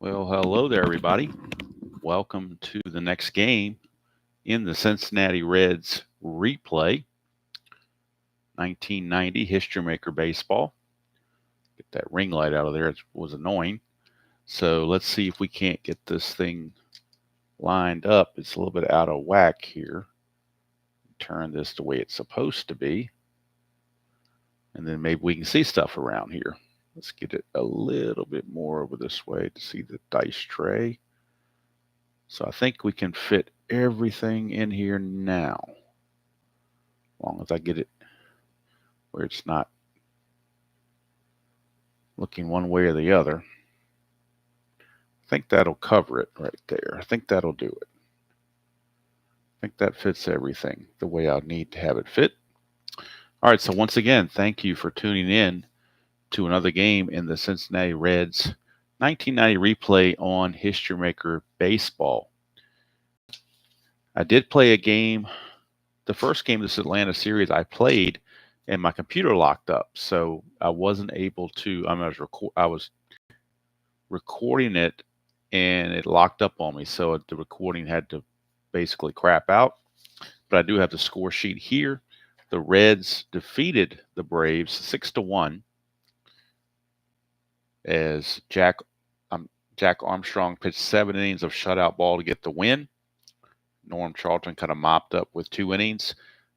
Well, hello there, everybody. Welcome to the next game in the Cincinnati Reds replay, 1990 History Maker Baseball. Get that ring light out of there. It was annoying. So let's see if we can't get this thing lined up. It's a little bit out of whack here. Turn this the way it's supposed to be. And then maybe we can see stuff around here. Let's get it a little bit more over this way to see the dice tray. So I think we can fit everything in here now. As long as I get it where it's not looking one way or the other. I think that'll cover it right there. I think that'll do it. I think that fits everything the way I need to have it fit. All right, so once again, thank you for tuning in to another game in the Cincinnati Reds 1990 replay on History Maker Baseball. I did play a game, the first game of this Atlanta series I played, and my computer locked up, so I wasn't able to. I was recording it, and it locked up on me, so the recording had to basically crap out. But I do have the score sheet here. The Reds defeated the Braves 6-1 as Jack Armstrong pitched 7 innings of shutout ball to get the win. Norm Charlton kind of mopped up with 2 innings.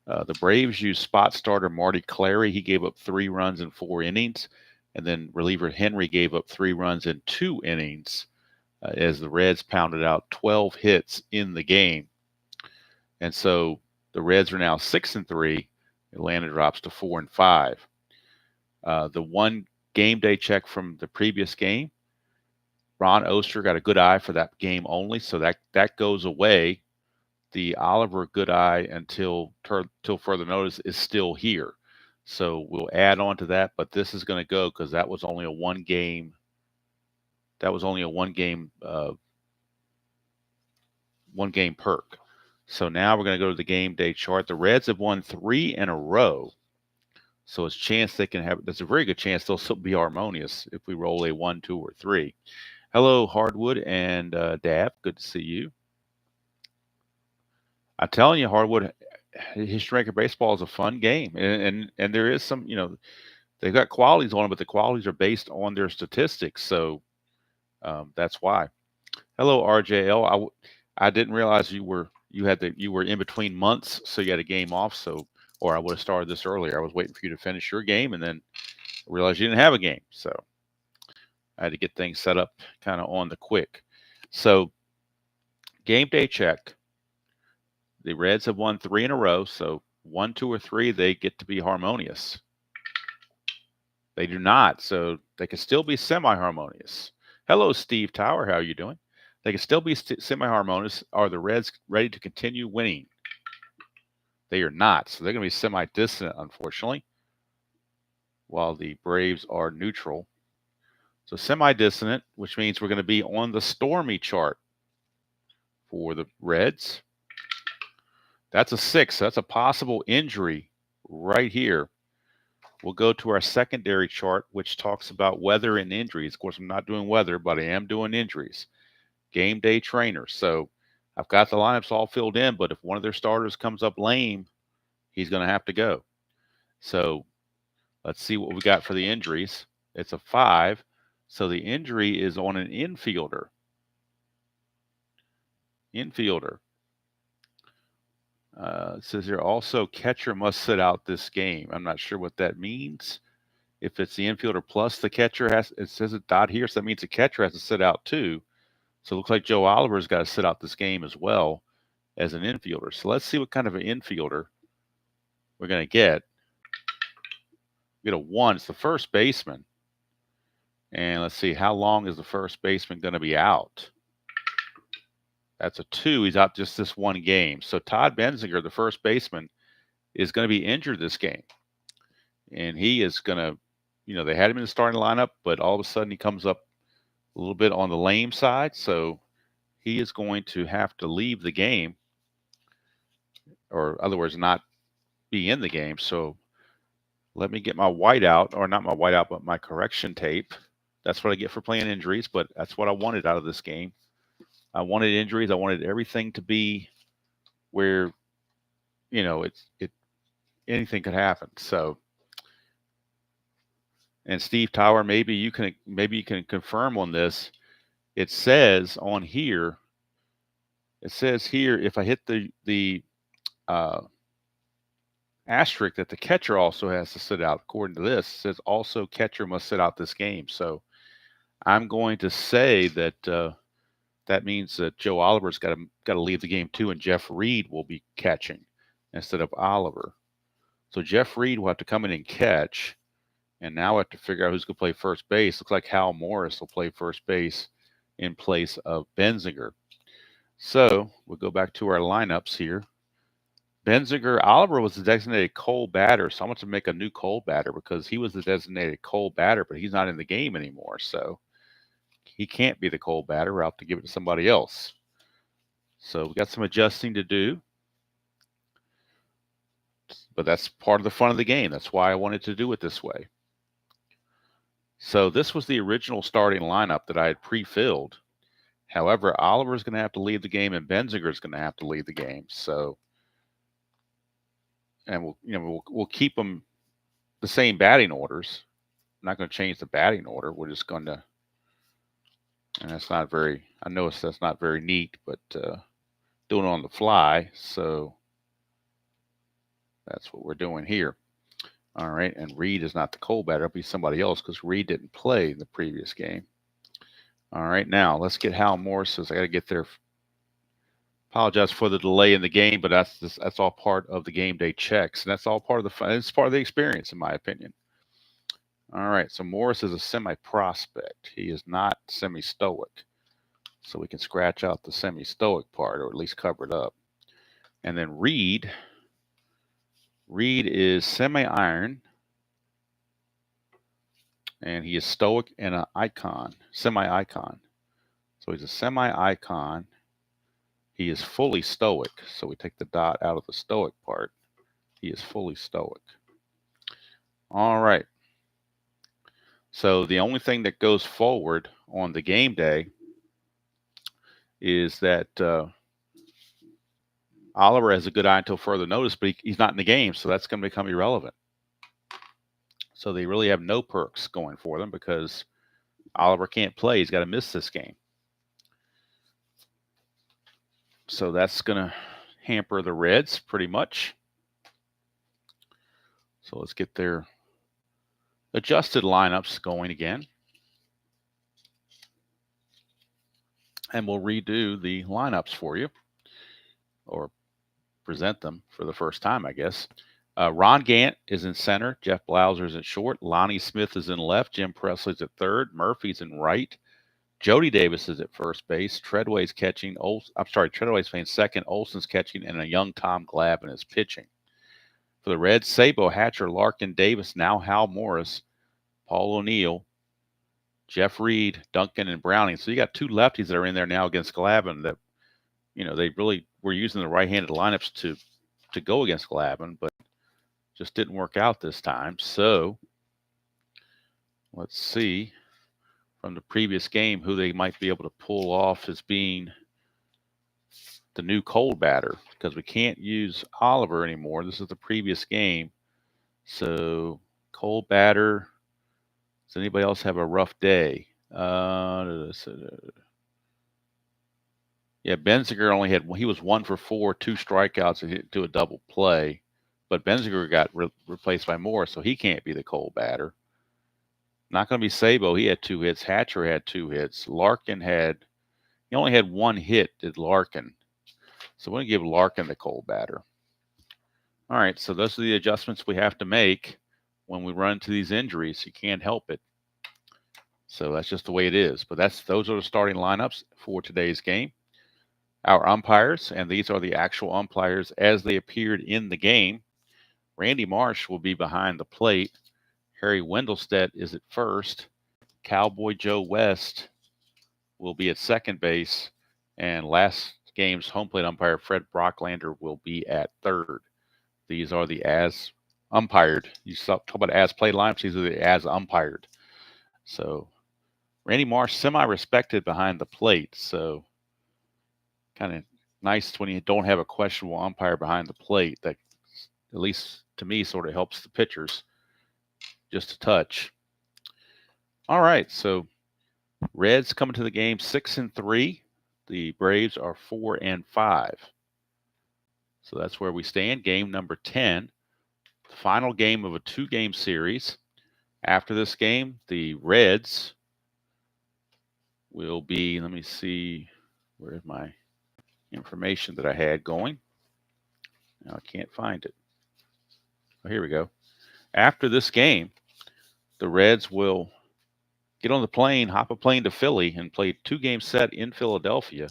The Braves used spot starter Marty Clary. He gave up 3 runs in 4 innings. And then reliever Henry gave up 3 runs in 2 innings as the Reds pounded out 12 hits in the game. And so the Reds are now 6-3. Atlanta drops to 4-5. The one game day check from the previous game, Ron Oster got a good eye for that game only, so that goes away. The Oliver good eye until further notice is still here. So we'll add on to that, but this is going to go because that was only a one game. That was only a one game perk. So now we're going to go to the game day chart. The Reds have won 3 in a row. So it's chance they can have. There's a very good chance they'll still be harmonious if we roll a 1, 2, or 3. Hello, Hardwood and Dab. Good to see you. I'm telling you, Hardwood, History Maker Baseball is a fun game, and there is some, they've got qualities on it, but the qualities are based on their statistics, so that's why. Hello, RJL. I didn't realize you were in between months, so you had a game off. Or I would have started this earlier. I was waiting for you to finish your game, and then I realized you didn't have a game, so I had to get things set up kind of on the quick. So game day check. The Reds have won 3 in a row, so 1, 2, or 3, they get to be harmonious. They do not, so they can still be semi-harmonious. Hello, Steve Tower. How are you doing? They can still be semi-harmonious. Are the Reds ready to continue winning? They are not, so they're going to be semi-dissonant, unfortunately, while the Braves are neutral. So semi-dissonant, which means we're going to be on the stormy chart for the Reds. That's a 6. So that's a possible injury right here. We'll go to our secondary chart, which talks about weather and injuries. Of course, I'm not doing weather, but I am doing injuries. Game day trainers. So I've got the lineups all filled in, but if one of their starters comes up lame, he's going to have to go. So let's see what we got for the injuries. It's a 5. So the injury is on an infielder. It says here also catcher must sit out this game. I'm not sure what that means. If it's the infielder plus the catcher it says it dot here, so that means the catcher has to sit out too. So it looks like Joe Oliver's got to sit out this game as well as an infielder. So let's see what kind of an infielder we're going to get. We get a 1. It's the first baseman. And let's see, how long is the first baseman going to be out? That's a 2. He's out just this one game. So Todd Benzinger, the first baseman, is going to be injured this game. And he is going to, they had him in the starting lineup, but all of a sudden he comes up a little bit on the lame side. So he is going to have to leave the game, or in other words, not be in the game. So let me get my whiteout, or not my whiteout, but my correction tape. That's what I get for playing injuries, but that's what I wanted out of this game. I wanted injuries. I wanted everything to be where, it anything could happen. So, and Steve Tower, maybe you can confirm on this. It says on here, if I hit the uh, asterisk, that the catcher also has to sit out. According to this, it says also catcher must sit out this game. So I'm going to say that that means that Joe Oliver's got to leave the game too, and Jeff Reed will be catching instead of Oliver. So Jeff Reed will have to come in and catch, and now we have to figure out who's going to play first base. Looks like Hal Morris will play first base in place of Benzinger. So we'll go back to our lineups here. Benzinger, Oliver was the designated Cole batter, so I'm going to make a new Cole batter because he was the designated Cole batter, but he's not in the game anymore, so he can't be the Cole batter. We'll have to give it to somebody else. So we got some adjusting to do, but that's part of the fun of the game. That's why I wanted to do it this way. So this was the original starting lineup that I had pre-filled. However, Oliver's going to have to leave the game, and Benzinger's going to have to leave the game. So, and we'll keep them the same batting orders. I'm not going to change the batting order. We're just going to, and that's not very. I know that's not very neat, but doing it on the fly. So that's what we're doing here. All right, and Reed is not the Cole batter. It'll be somebody else because Reed didn't play in the previous game. All right, now let's get Hal Morris's. I got to get there. Apologize for the delay in the game, but that's all part of the game day checks, and that's all part of the fun. It's part of the experience, in my opinion. All right, so Morris is a semi-prospect. He is not semi-stoic, so we can scratch out the semi-stoic part, or at least cover it up. And then Reed is semi-iron, and he is stoic and an icon, semi-icon. So he's a semi-icon. He is fully stoic. So we take the dot out of the stoic part. He is fully stoic. All right. So the only thing that goes forward on the game day is that Oliver has a good eye until further notice, but he's not in the game, so that's going to become irrelevant. So they really have no perks going for them because Oliver can't play. He's got to miss this game. So that's going to hamper the Reds pretty much. So let's get their adjusted lineups going again. And we'll redo the lineups for you, or present them for the first time, I guess. Ron Gant is in center. Jeff Blauser is at short. Lonnie Smith is in left. Jim Presley's at third. Murphy's in right. Jody Davis is at first base. Treadway's catching. Treadway's playing second. Olson's catching, and a young Tom Glavine is pitching. For the Reds, Sabo, Hatcher, Larkin, Davis, now Hal Morris, Paul O'Neill, Jeff Reed, Duncan, and Browning. So you got two lefties that are in there now against Glavine that, they really were using the right-handed lineups to go against Glavine, but just didn't work out this time. So let's see from the previous game who they might be able to pull off as being the new Cole batter, because we can't use Oliver anymore. This is the previous game. So Cole batter. Does anybody else have a rough day? Yeah, Benzinger he was 1 for 4, 2 strikeouts, and hit to a double play. But Benzinger got replaced by Morris, so he can't be the Cole batter. Not going to be Sabo. He had 2 hits. Hatcher had 2 hits. He only had 1 hit, did Larkin. So we're going to give Larkin the Cole batter. All right, so those are the adjustments we have to make when we run into these injuries. You can't help it. So that's just the way it is. But those are the starting lineups for today's game. Our umpires, and these are the actual umpires as they appeared in the game. Randy Marsh will be behind the plate. Harry Wendelstedt is at first. Cowboy Joe West will be at second base. And last game's home plate umpire, Fred Brocklander, will be at third. These are the as umpired. You talk about as played lineups. These are the as umpired. So Randy Marsh, semi-respected behind the plate, so kind of nice when you don't have a questionable umpire behind the plate. That, at least to me, sort of helps the pitchers just a touch. All right, so Reds coming to the game 6-3. The Braves are 4-5. So that's where we stand. Game number 10, the final game of a 2-game series. After this game, the Reds will be, let me see, where's my information that I had going? Now I can't find it. Oh, here we go. After this game, the Reds will get on the plane, hop a plane to Philly, and play a 2-game set in Philadelphia.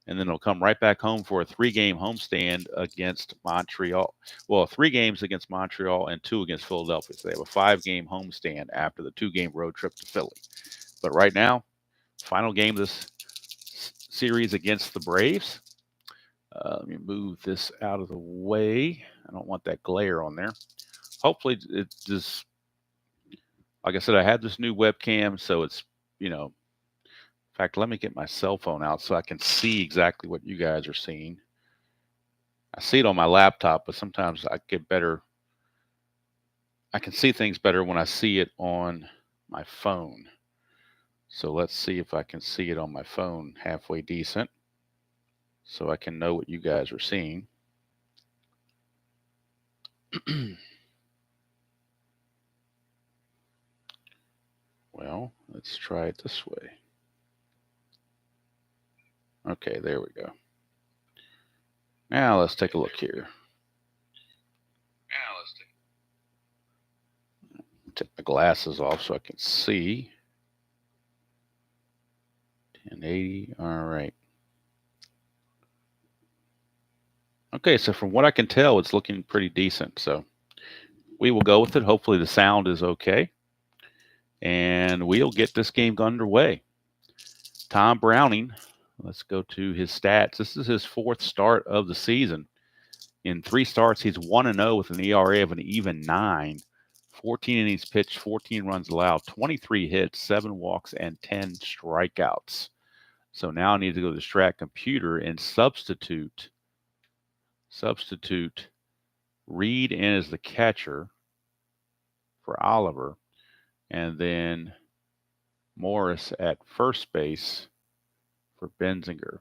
And then they'll come right back home for a 3-game homestand against Montreal. Well, 3 games against Montreal and 2 against Philadelphia. So they have a 5-game homestand after the 2-game road trip to Philly. But right now, final game of this series against the Braves. Let me move this out of the way. I don't want that glare on there. Hopefully, it just, like I said, I have this new webcam, so it's, in fact, let me get my cell phone out so I can see exactly what you guys are seeing. I see it on my laptop, but sometimes I can see things better when I see it on my phone. So let's see if I can see it on my phone halfway decent so I can know what you guys are seeing. Well, let's try it this way. Okay, there we go. Now let's take a look here. Take my glasses off so I can see. 1080. All right. Okay, so from what I can tell, it's looking pretty decent. So we will go with it. Hopefully the sound is okay. And we'll get this game underway. Tom Browning, let's go to his stats. This is his 4th start of the season. In 3 starts, he's 1-0 with an ERA of an even 9. 14 innings pitched, 14 runs allowed, 23 hits, 7 walks, and 10 strikeouts. So now I need to go to the Strat computer and substitute Reed in as the catcher for Oliver, and then Morris at first base for Benzinger.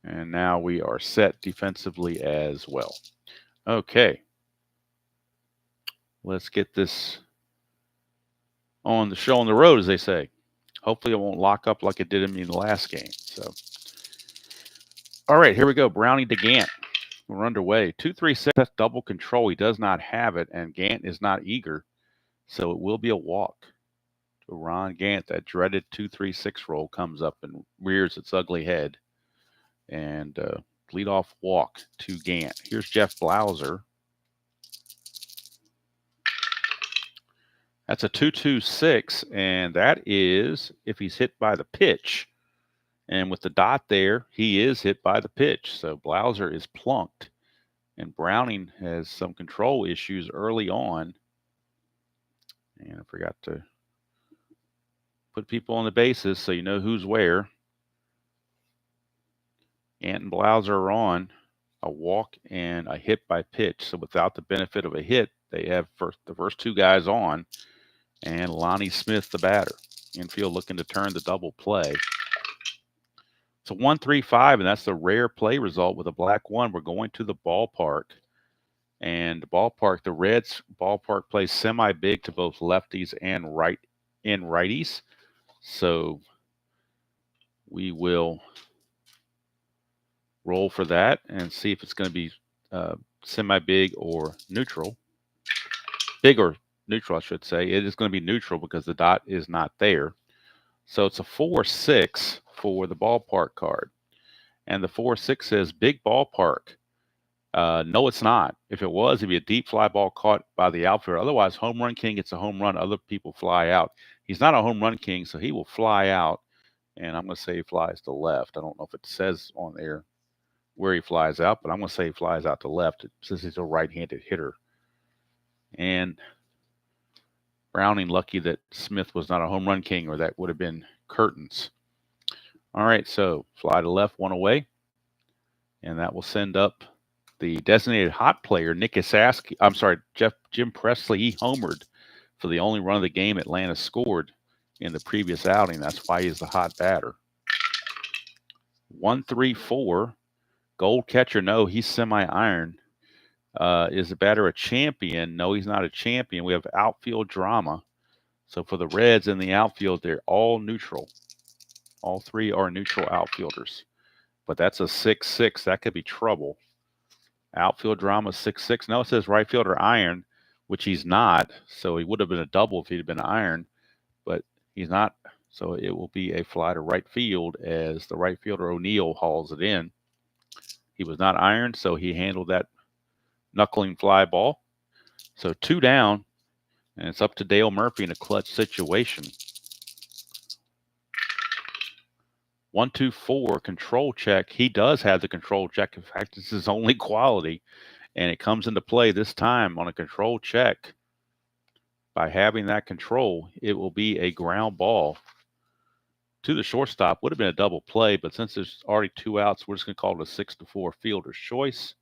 And now we are set defensively as well. Okay. Let's get this on the show on the road, as they say. Hopefully it won't lock up like it did in the last game. So, all right, here we go. Brownie to Gant. We're underway. 2-3-6. That's double control. He does not have it, and Gant is not eager. So it will be a walk to Ron Gant. That dreaded 2-3-6 roll comes up and rears its ugly head. And leadoff walk to Gant. Here's Jeff Blauser. That's a 2-2-6, and that is if he's hit by the pitch. And with the dot there, he is hit by the pitch. So Blauser is plunked. And Browning has some control issues early on. And I forgot to put people on the bases so you know who's where. Ant and Blauser are on a walk and a hit by pitch. So without the benefit of a hit, they have the first 2 guys on. And Lonnie Smith, the batter. Infield looking to turn the double play. It's a 1-3-5, and that's the rare play result with a black 1. We're going to the ballpark. And the Reds ballpark plays semi-big to both lefties and righties. So we will roll for that and see if it's going to be semi-big or neutral. Big or neutral, I should say. It is going to be neutral because the dot is not there. So it's a 4-6 for the ballpark card. And the 4-6 says big ballpark. No, it's not. If it was, it'd be a deep fly ball caught by the outfielder. Otherwise, home run king gets a home run. Other people fly out. He's not a home run king, so he will fly out. And I'm going to say he flies to left. I don't know if it says on there where he flies out, but I'm going to say he flies out to left since he's a right-handed hitter. And Browning lucky that Smith was not a home run king, or that would have been curtains. All right, so fly to left, one away. And that will send up the designated hot player, Nick Isaski. I'm sorry, Jim Presley. He homered for the only run of the game Atlanta scored in the previous outing. That's why he's the hot batter. 1-3-4. Gold catcher, no, he's semi-iron. Is the batter a champion? No, he's not a champion. We have outfield drama. So for the Reds in the outfield, they're all neutral. All three are neutral outfielders. But that's a 6-6. That could be trouble. Outfield drama 6-6. No, it says right fielder iron, which he's not. So he would have been a double if he'd been iron, but he's not. So it will be a fly to right field as the right fielder O'Neill hauls it in. He was not iron, so he handled that knuckling fly ball. So 2 down, and it's up to Dale Murphy in a clutch situation. 1-2-4 control check. He does have the control check. In fact, it's his only quality, and it comes into play this time on a control check. By having that control, it will be a ground ball to the shortstop. Would have been a double play, but since there's already 2 outs, we're just going to call it a 6-4 fielder's choice.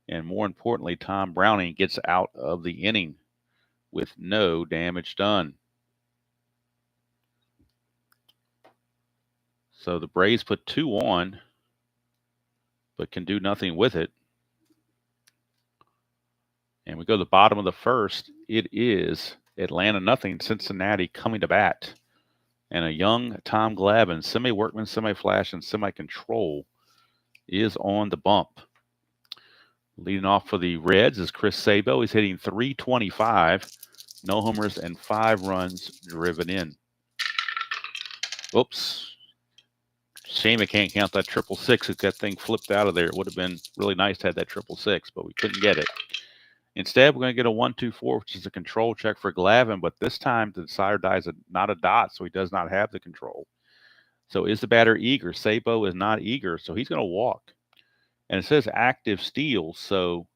And more importantly, Tom Browning gets out of the inning with no damage done. So the Braves put 2 on, but can do nothing with it. And we go to the bottom of the first. It is Atlanta nothing, Cincinnati coming to bat. And a young Tom Glavine, semi-workman, semi-flash, and semi-control is on the bump. Leading off for the Reds is Chris Sabo. He's hitting .325, no homers, and 5 runs driven in. Oops. Shame I can't count that 666 if that thing flipped out of there. It would have been really nice to have that 666, but we couldn't get it. Instead, we're going to get a 1-2-4, which is a control check for Glavine, but this time the decider dies not a dot, so he does not have the control. So is the batter eager? Sabo is not eager, so he's going to walk. And it says active steal, so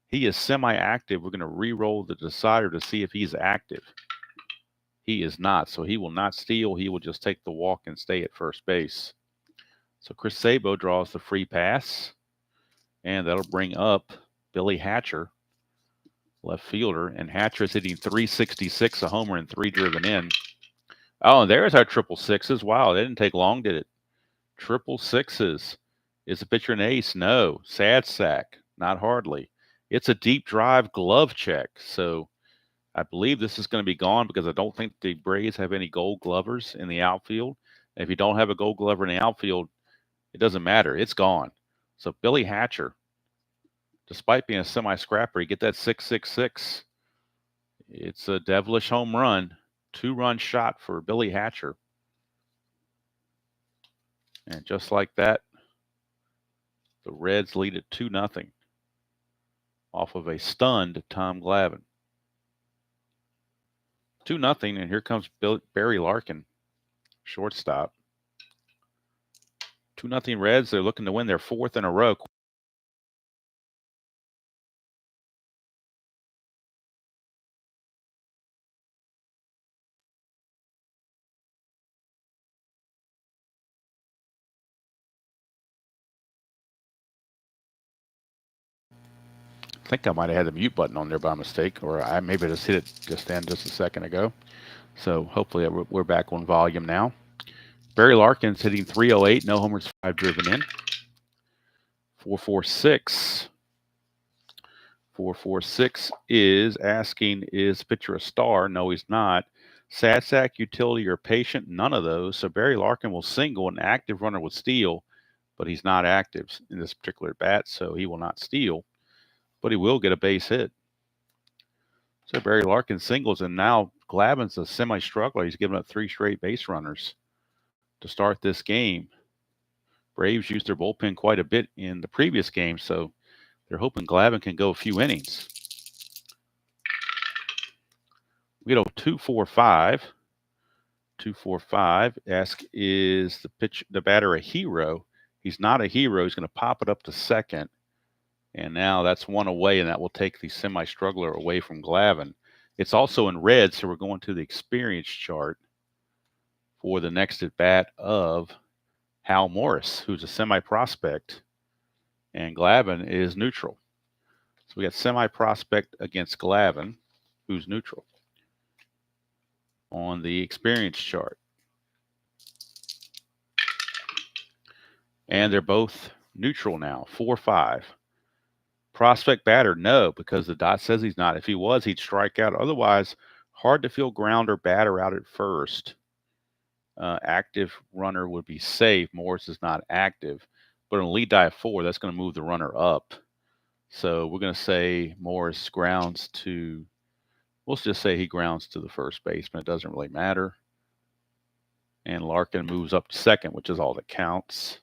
he is semi-active. We're going to re-roll the decider to see if he's active. He is not, so he will not steal. He will just take the walk and stay at first base. So Chris Sabo draws the free pass, and that'll bring up Billy Hatcher, left fielder, and Hatcher is hitting .366, a homer, and 3 driven in. Oh, and there's our 666s. Wow, that didn't take long, did it? 666s. Is the pitcher an ace? No. Sad sack. Not hardly. It's a deep drive glove check. So I believe this is going to be gone because I don't think the Braves have any gold glovers in the outfield. And if you don't have a gold glover in the outfield, it doesn't matter. It's gone. So Billy Hatcher, despite being a semi-scrapper, you get that 666. It's a devilish home run. 2-run shot for Billy Hatcher. And just like that, the Reds lead it 2-0 off of a stunned Tom Glavine. 2-0, and here comes Barry Larkin, shortstop. 2-0 Reds. They're looking to win their 4th in a row. I think I might have had the mute button on there by mistake, or I maybe just hit it just a second ago. So hopefully we're back on volume now. Barry Larkin's hitting .308, no homers, 5 driven in. 446. 446 is asking, is pitcher a star? No, he's not. Sad sack, utility, or patient? None of those. So Barry Larkin will single. An active runner would steal, but he's not active in this particular bat, so he will not steal. But he will get a base hit. So Barry Larkin singles, and now Glavine's a semi-struggler. He's given up 3 straight base runners to start this game. Braves used their bullpen quite a bit in the previous game, so they're hoping Glavine can go a few innings. We get a 2-4-5. 2-4-5. Ask, is the batter a hero? He's not a hero. He's going to pop it up to second. And now that's 1 away, and that will take the semi-struggler away from Glavine. It's also in red, so we're going to the experience chart for the next at bat of Hal Morris, who's a semi-prospect, and Glavine is neutral. So we got semi-prospect against Glavine, who's neutral, on the experience chart. And they're both neutral now, 4-5. Prospect batter, no, because the dot says he's not. If he was, he'd strike out. Otherwise, hard to field grounder batter out at first. Active runner would be safe. Morris is not active. But on a lead die of 4, that's going to move the runner up. So we're going to say Morris grounds to, we'll just say he grounds to the first baseman. It doesn't really matter. And Larkin moves up to second, which is all that counts.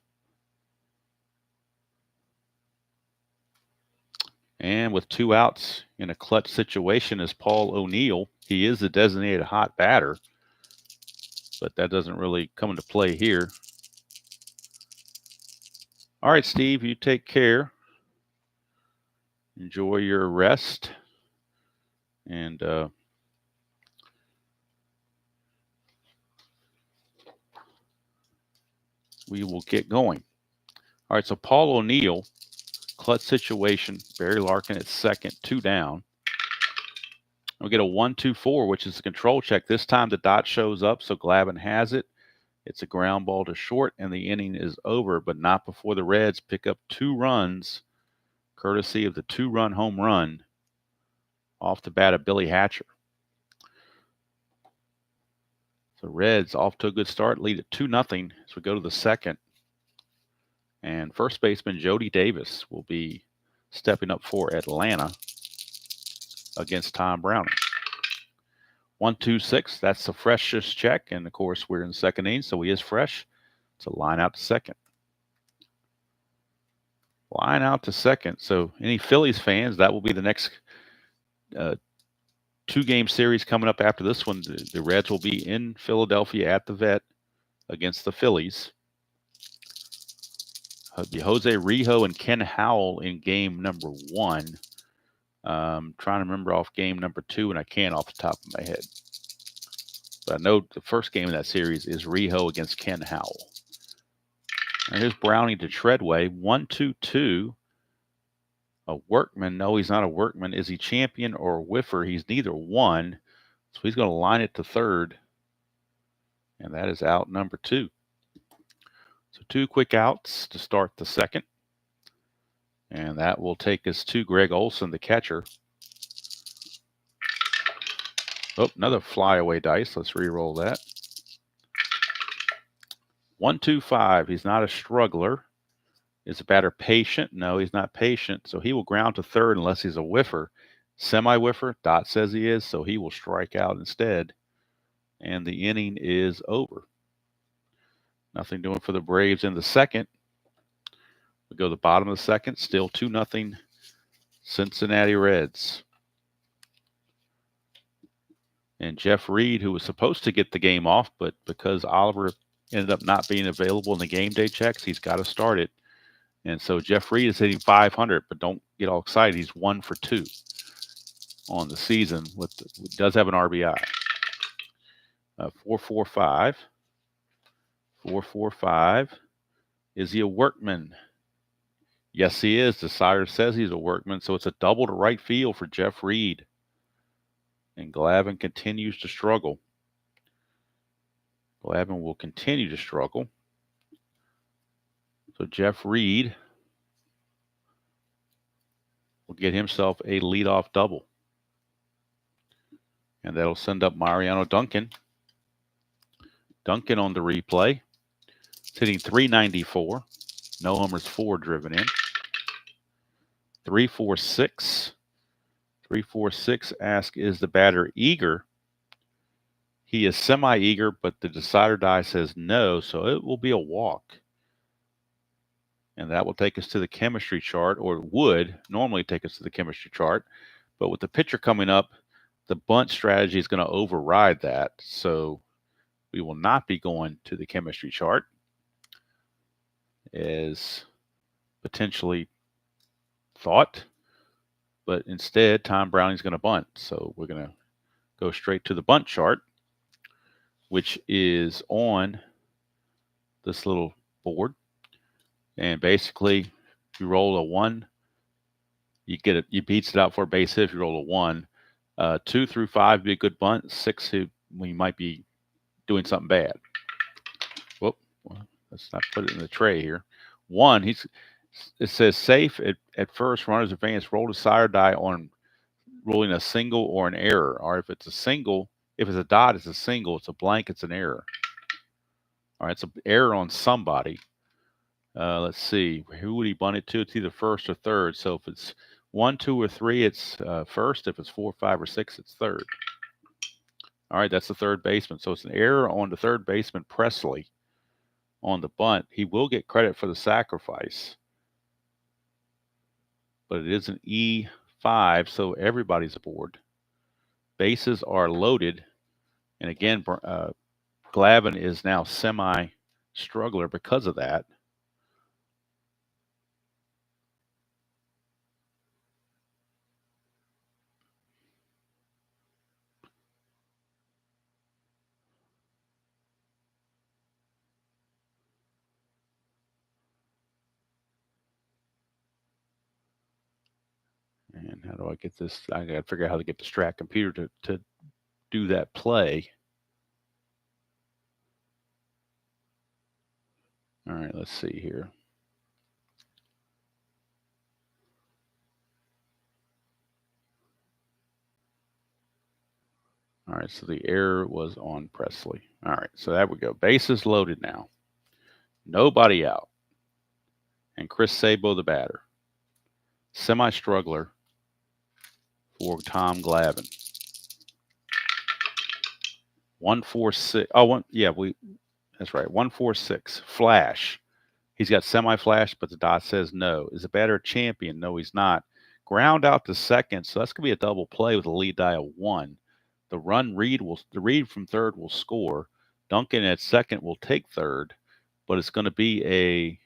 And with 2 outs in a clutch situation is Paul O'Neill. He is the designated hot batter, but that doesn't really come into play here. All right, Steve, you take care. Enjoy your rest. And we will get going. All right, so Paul O'Neill, clutch situation. Barry Larkin at second, 2 down. We get a 1-2-4, which is a control check. This time the dot shows up, so Glavine has it. It's a ground ball to short, and the inning is over, but not before the Reds pick up 2 runs, courtesy of the 2-run home run off the bat of Billy Hatcher. So Reds off to a good start, lead at 2-0 as we go to the second. And first baseman Jody Davis will be stepping up for Atlanta against Tom Browning. 1-2-6, that's the freshest check. And of course, we're in the second inning, so he is fresh. It's a line out to second. Line out to second. So any Phillies fans, that will be the next 2-game series coming up after this one. The Reds will be in Philadelphia at the Vet against the Phillies. It'll be Jose Rijo and Ken Howell in game number 1. Trying to remember off game number 2, and I can't off the top of my head. But I know the first game of that series is Rijo against Ken Howell. And here's Browning to Treadway. 1-2-2. A workman. No, he's not a workman. Is he champion or a whiffer? He's neither one. So he's going to line it to third. And that is out number 2. So 2 quick outs to start the second. And that will take us to Greg Olson, the catcher. Oh, another flyaway dice. Let's re-roll that. 1-2-5. He's not a struggler. Is the batter patient? No, he's not patient. So he will ground to third unless he's a whiffer. Semi-whiffer, dot says he is, so he will strike out instead. And the inning is over. Nothing doing for the Braves in the second. We go to the bottom of the second, still 2-0 Cincinnati Reds. And Jeff Reed, who was supposed to get the game off, but because Oliver ended up not being available in the game day checks, he's got to start it. And so Jeff Reed is hitting .500, but don't get all excited. He's 1 for 2 on the season. Does have an RBI. 4-4-5. 4-4-5. Is he a workman? Yes, he is. The sire says he's a workman, so it's a double to right field for Jeff Reed. And Glavine continues to struggle. Glavine will continue to struggle. So Jeff Reed will get himself a leadoff double. And that'll send up Mariano Duncan. Duncan on the replay. It's hitting .394. No homers, 4 driven in. 3-4-6. 3-4-6 ask, is the batter eager? He is semi-eager, but the decider die says no, so it will be a walk. And that will take us to the chemistry chart, or it would normally take us to the chemistry chart. But with the pitcher coming up, the bunt strategy is going to override that. So we will not be going to the chemistry chart as potentially thought. But instead, Tom Browning's going to bunt. So we're going to go straight to the bunt chart, which is on this little board. And basically, you roll a 1, you get it. You beats it out for a base hit if you roll a 1. 2 through 5 would be a good bunt. 6, we might be doing something bad. Whoop. Let's not put it in the tray here. 1, it says safe at first. Runners advance. Roll the sire die on rolling a single or an error. Or if it's a single, if it's a dot, it's a single. It's a blank, it's an error. All right, it's an error on somebody. Let's see. Who would he bunt it to? It's either first or third. So if it's 1, 2, or 3, it's first. If it's 4, 5, or 6, it's third. All right, that's the third baseman. So it's an error on the third baseman, Presley, on the bunt. He will get credit for the sacrifice, but it is an E5, so everybody's aboard. Bases are loaded. And again, Glavine is now semi-struggler because of that. And how do I get this? I got to figure out how to get the Strat computer to do that play. All right, let's see here. All right, so the error was on Presley. All right, so there we go. Bases loaded now. Nobody out. And Chris Sabo, the batter. Semi-struggler for Tom Glavine. 146. Oh, yeah, that's right. 146. Flash. He's got semi-flash, but the dot says no. Is a batter champion? No, he's not. Ground out to second, so that's gonna be a double play with a lead die of 1. The read from third will score. Duncan at second will take third, but it's going to be a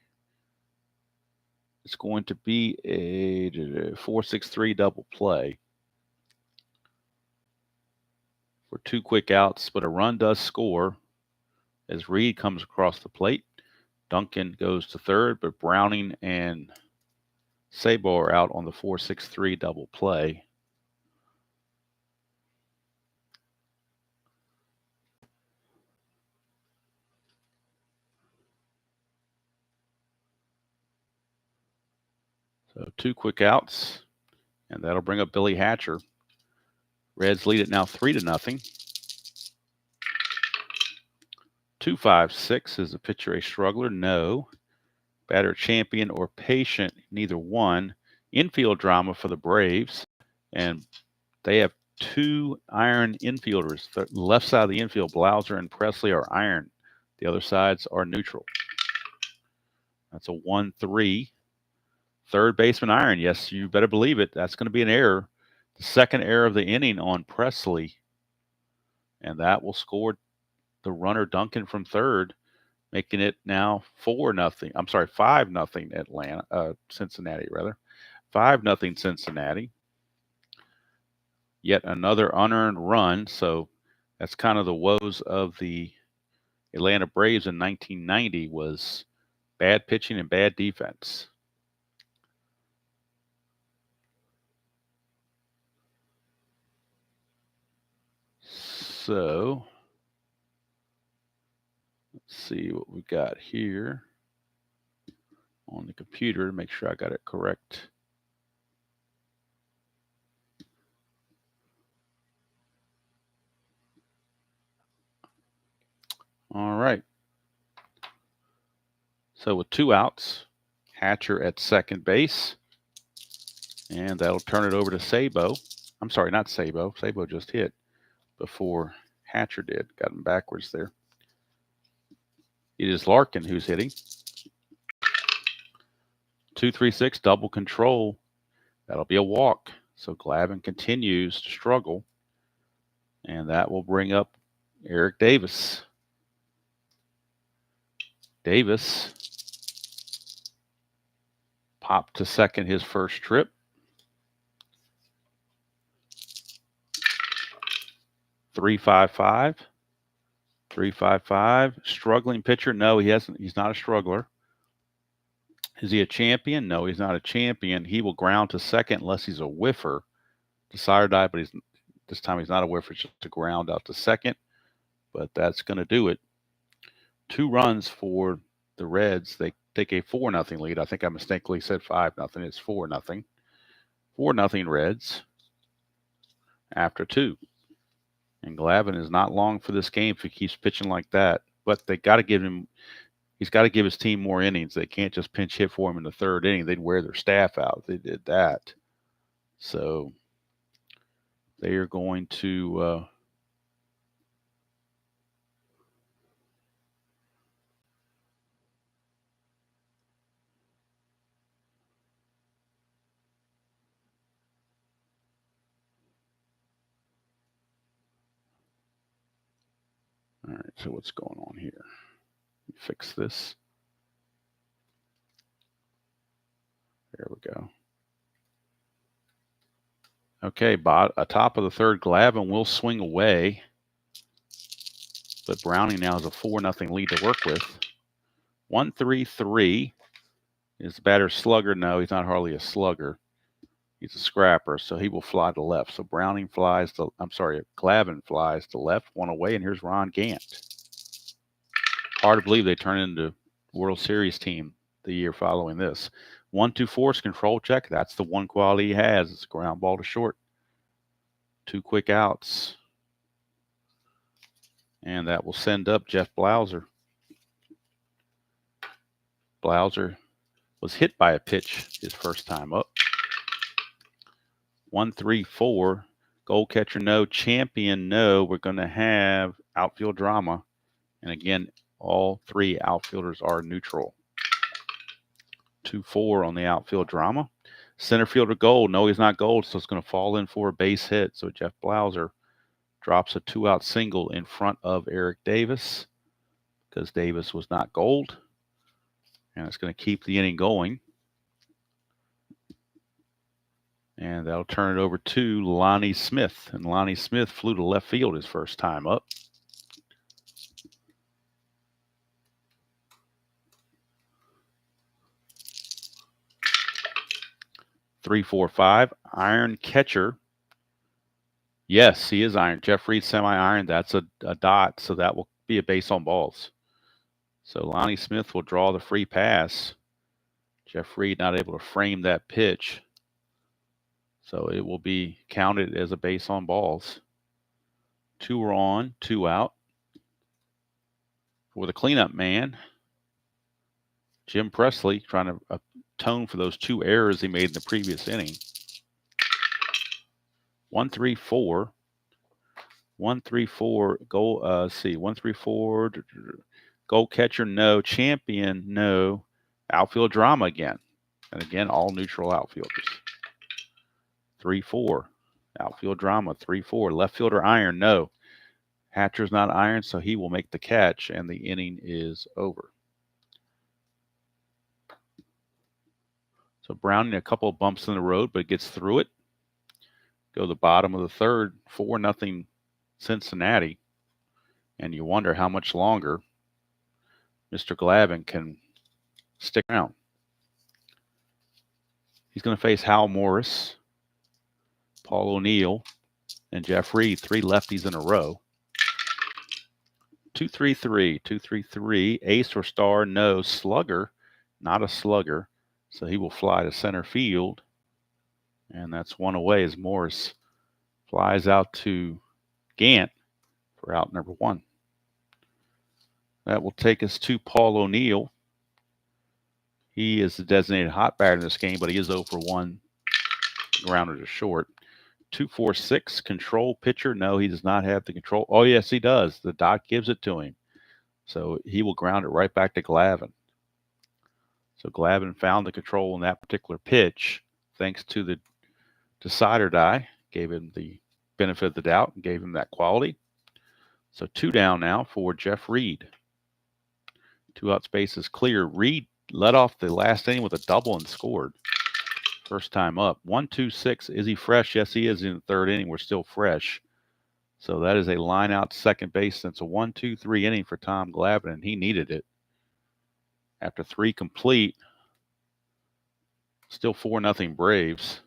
4-6-3 double play for 2 quick outs, but a run does score as Reed comes across the plate. Duncan goes to third, but Browning and Sabo are out on the 4-6-3 double play. So 2 quick outs, and that'll bring up Billy Hatcher. Reds lead it now 3-0. 2-5-6. Is the pitcher a struggler? No. Batter champion or patient? Neither one. Infield drama for the Braves, and they have 2 iron infielders. The left side of the infield, Blauser and Presley, are iron. The other sides are neutral. That's a 1-3. Third baseman iron. Yes, you better believe it. That's going to be an error. The second error of the inning on Presley, and that will score the runner Duncan from third, making it now 4-0. I'm sorry, 5-0 Cincinnati rather. 5-0 Cincinnati. Yet another unearned run. So that's kind of the woes of the Atlanta Braves in 1990 was bad pitching and bad defense. So let's see what we got here on the computer to make sure I got it correct. All right. So with 2 outs, Hatcher at second base, and that'll turn it over to Sabo. I'm sorry, not Sabo. Sabo just hit before Hatcher did. Got him backwards there. It is Larkin who's hitting. 2-3-6 double control. That'll be a walk. So Glavine continues to struggle, and that will bring up Eric Davis. Davis popped to second his first trip. 3-5-5. 3-5-5. Struggling pitcher? No, he hasn't. He's not a struggler. Is he a champion? No, he's not a champion. He will ground to second unless he's a whiffer. Decider die, but this time he's not a whiffer. It's just a ground out to second. But that's going to do it. 2 runs for the Reds. They take a 4-0 lead. I think I mistakenly said 5-0. It's 4-0. 4-0 Reds after 2. And Glavine is not long for this game if he keeps pitching like that. But they got to give him. He's got to give his team more innings. They can't just pinch hit for him in the 3rd inning. They'd wear their staff out if they did that. So they are going to all right, so what's going on here? Let me fix this. There we go. Okay, atop of the 3rd, Glavine will swing away. But Browning now has a 4-0 lead to work with. 1-3-3. Is the batter slugger? No, he's not hardly a slugger. He's a scrapper, so he will fly to left. So Glavine flies to left, 1 away, and here's Ron Gant. Hard to believe they turn into World Series team the year following this. 1-2 is control check. That's the one quality he has. It's a ground ball to short. 2 quick outs. And that will send up Jeff Blauser. Blauser was hit by a pitch his first time up. 1-3-4. Goal catcher, no. Champion, no. We're going to have outfield drama. And again, all 3 outfielders are neutral. 2-4 on the outfield drama. Center fielder gold. No, he's not gold, so it's going to fall in for a base hit. So Jeff Blauser drops a 2-out single in front of Eric Davis because Davis was not gold. And it's going to keep the inning going. And that'll turn it over to Lonnie Smith. And Lonnie Smith flew to left field his first time up. Three, 4, 5. Iron catcher. Yes, he is iron. Jeff Reed semi-iron. That's a dot, so that will be a base on balls. So Lonnie Smith will draw the free pass. Jeff Reed not able to frame that pitch. So it will be counted as a base on balls. 2 are on, 2 out. For the cleanup man, Jim Presley, trying to atone for those 2 errors he made in the previous inning. 1-3-4. 1-3-4. Goal. 1-3-4. Goal catcher, no. Champion, no. Outfield drama again. And again, all neutral outfielders. 3-4. Outfield drama, 3-4. Left fielder iron, no. Hatcher's not iron, so he will make the catch, and the inning is over. So Browning, a couple of bumps in the road, but gets through it. Go to the bottom of the 3rd, 4-0 Cincinnati. And you wonder how much longer Mr. Glavine can stick around. He's going to face Hal Morris, Paul O'Neill, and Jeff Reed, 3 lefties in a row. 2-3-3. 2-3-3. Ace or star, no. Slugger, not a slugger. So he will fly to center field. And that's 1 away as Morris flies out to Gant for out number 1. That will take us to Paul O'Neill. He is the designated hot batter in this game, but he is 0 for 1. Grounder to short. 2-4-6. Control pitcher. No, he does not have the control. Oh, yes, he does. The doc gives it to him. So he will ground it right back to Glavine. So Glavine found the control in that particular pitch thanks to the decider die. Gave him the benefit of the doubt and gave him that quality. So 2 down now for Jeff Reed. 2 out spaces clear. Reed led off the last inning with a double and scored. First time up. 1-2-6. Is he fresh? Yes, he is in the 3rd inning. We're still fresh. So that is a line out to second base. It's a 1-2-3 inning for Tom Glavine, and he needed it. After 3 complete, still 4-0 Braves.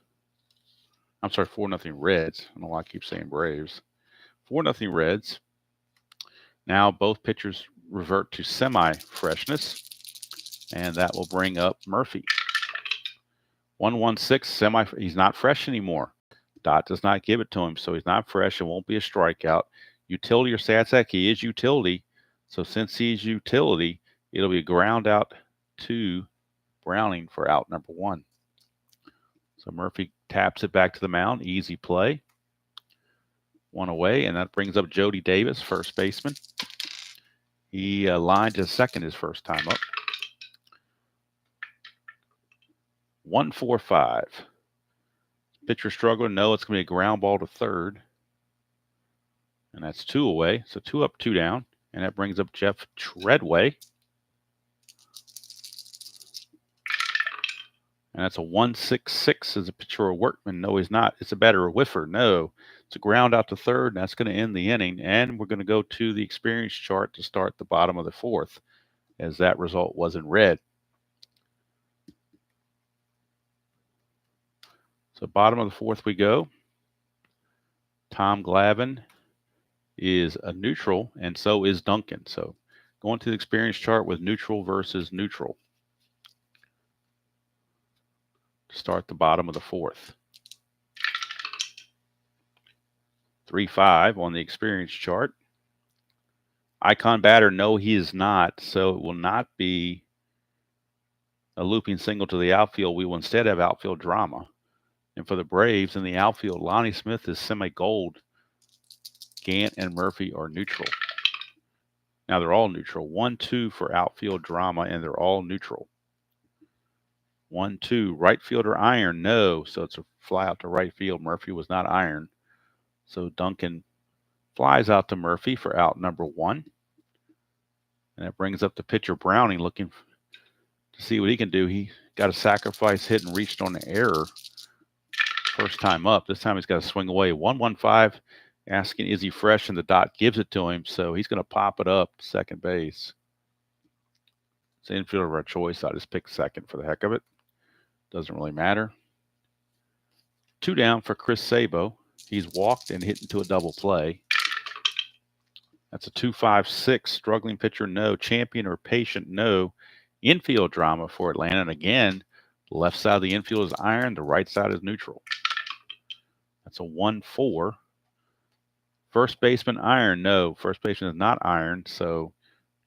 I'm sorry, 4-0 Reds. I don't know why I keep saying Braves. 4-0 Reds. Now both pitchers revert to semi-freshness, and that will bring up Murphy. 1-1-6, semi. He's not fresh anymore. Dot does not give it to him, so he's not fresh. It won't be a strikeout. Utility or Satsack, he is utility. So since he's utility, it'll be a ground out to Browning for out number 1. So Murphy taps it back to the mound. Easy play. 1 away, and that brings up Jody Davis, first baseman. He lined to second his first time up. 1-4-5. Pitcher struggling. No, it's going to be a ground ball to third. And that's 2 away. So 2 up, 2 down. And that brings up Jeff Treadway. And that's a 1-6-6 as a pitcher or Workman. No, he's not. It's a batter or whiffer. No. It's a ground out to third, and that's going to end the inning. And we're going to go to the experience chart to start the bottom of the 4th, as that result was in red. So bottom of the 4th we go. Tom Glavine is a neutral, and so is Duncan. So going to the experience chart with neutral versus neutral to start the bottom of the 4th. 3-5 on the experience chart. Icon batter, no, he is not. So it will not be a looping single to the outfield. We will instead have outfield drama. And for the Braves in the outfield, Lonnie Smith is semi-gold. Gant and Murphy are neutral. Now they're all neutral. 1-2 for outfield drama, and they're all neutral. 1-2. Right fielder iron, no. So it's a fly out to right field. Murphy was not iron. So Duncan flies out to Murphy for out number 1. And that brings up the pitcher Browning, looking to see what he can do. He got a sacrifice hit and reached on an error first time up. This time he's got to swing away. 1-1-5, asking is he fresh, and the dot gives it to him. So he's going to pop it up second base. It's an infielder of our choice. I just picked second for the heck of it. Doesn't really matter. 2 down for Chris Sabo. He's walked and hit into a double play. That's a 2-5-6. Struggling pitcher, no. Champion or patient, no. Infield drama for Atlanta. And again, the left side of the infield is iron. The right side is neutral. That's a 1-4. First baseman, iron, no. First baseman is not iron. So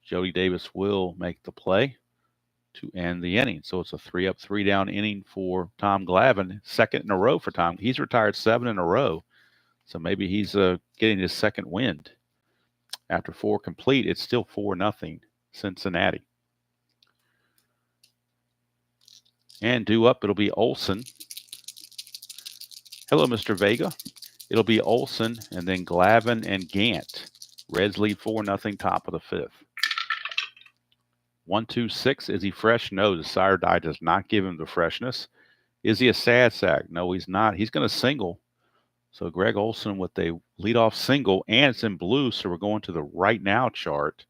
Jody Davis will make the play to end the inning. So it's a 3 up, 3 down inning for Tom Glavine. Second in a row for Tom. He's retired 7 in a row. So maybe he's getting his second wind. After 4 complete, it's still 4-0 Cincinnati. And due up, it'll be Olson. Hello, Mr. Vega. It'll be Olson and then Glavine and Gant. Reds lead 4-0, top of the 5th. 1-2-6. Is he fresh? No, the sire die does not give him the freshness. Is he a sad sack? No, he's not. He's going to single. So Greg Olson with a leadoff single, and it's in blue, so we're going to the right now chart,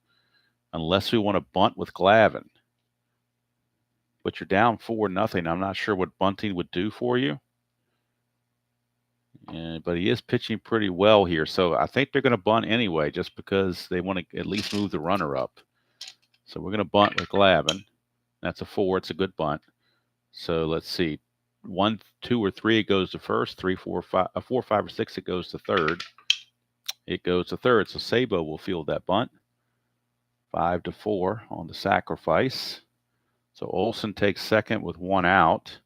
unless we want to bunt with Glavine. But you're down 4-0. I'm not sure what bunting would do for you. But he is pitching pretty well here. So I think they're going to bunt anyway, just because they want to at least move the runner up. So we're going to bunt with Glavine. That's a 4. It's a good bunt. So let's see. 1, 2, or 3, it goes to first. 3, 4, 5, 4, 5, or 6, it goes to third. It goes to third. So Sabo will field that bunt. 5-4 on the sacrifice. So Olson takes second with 1 out.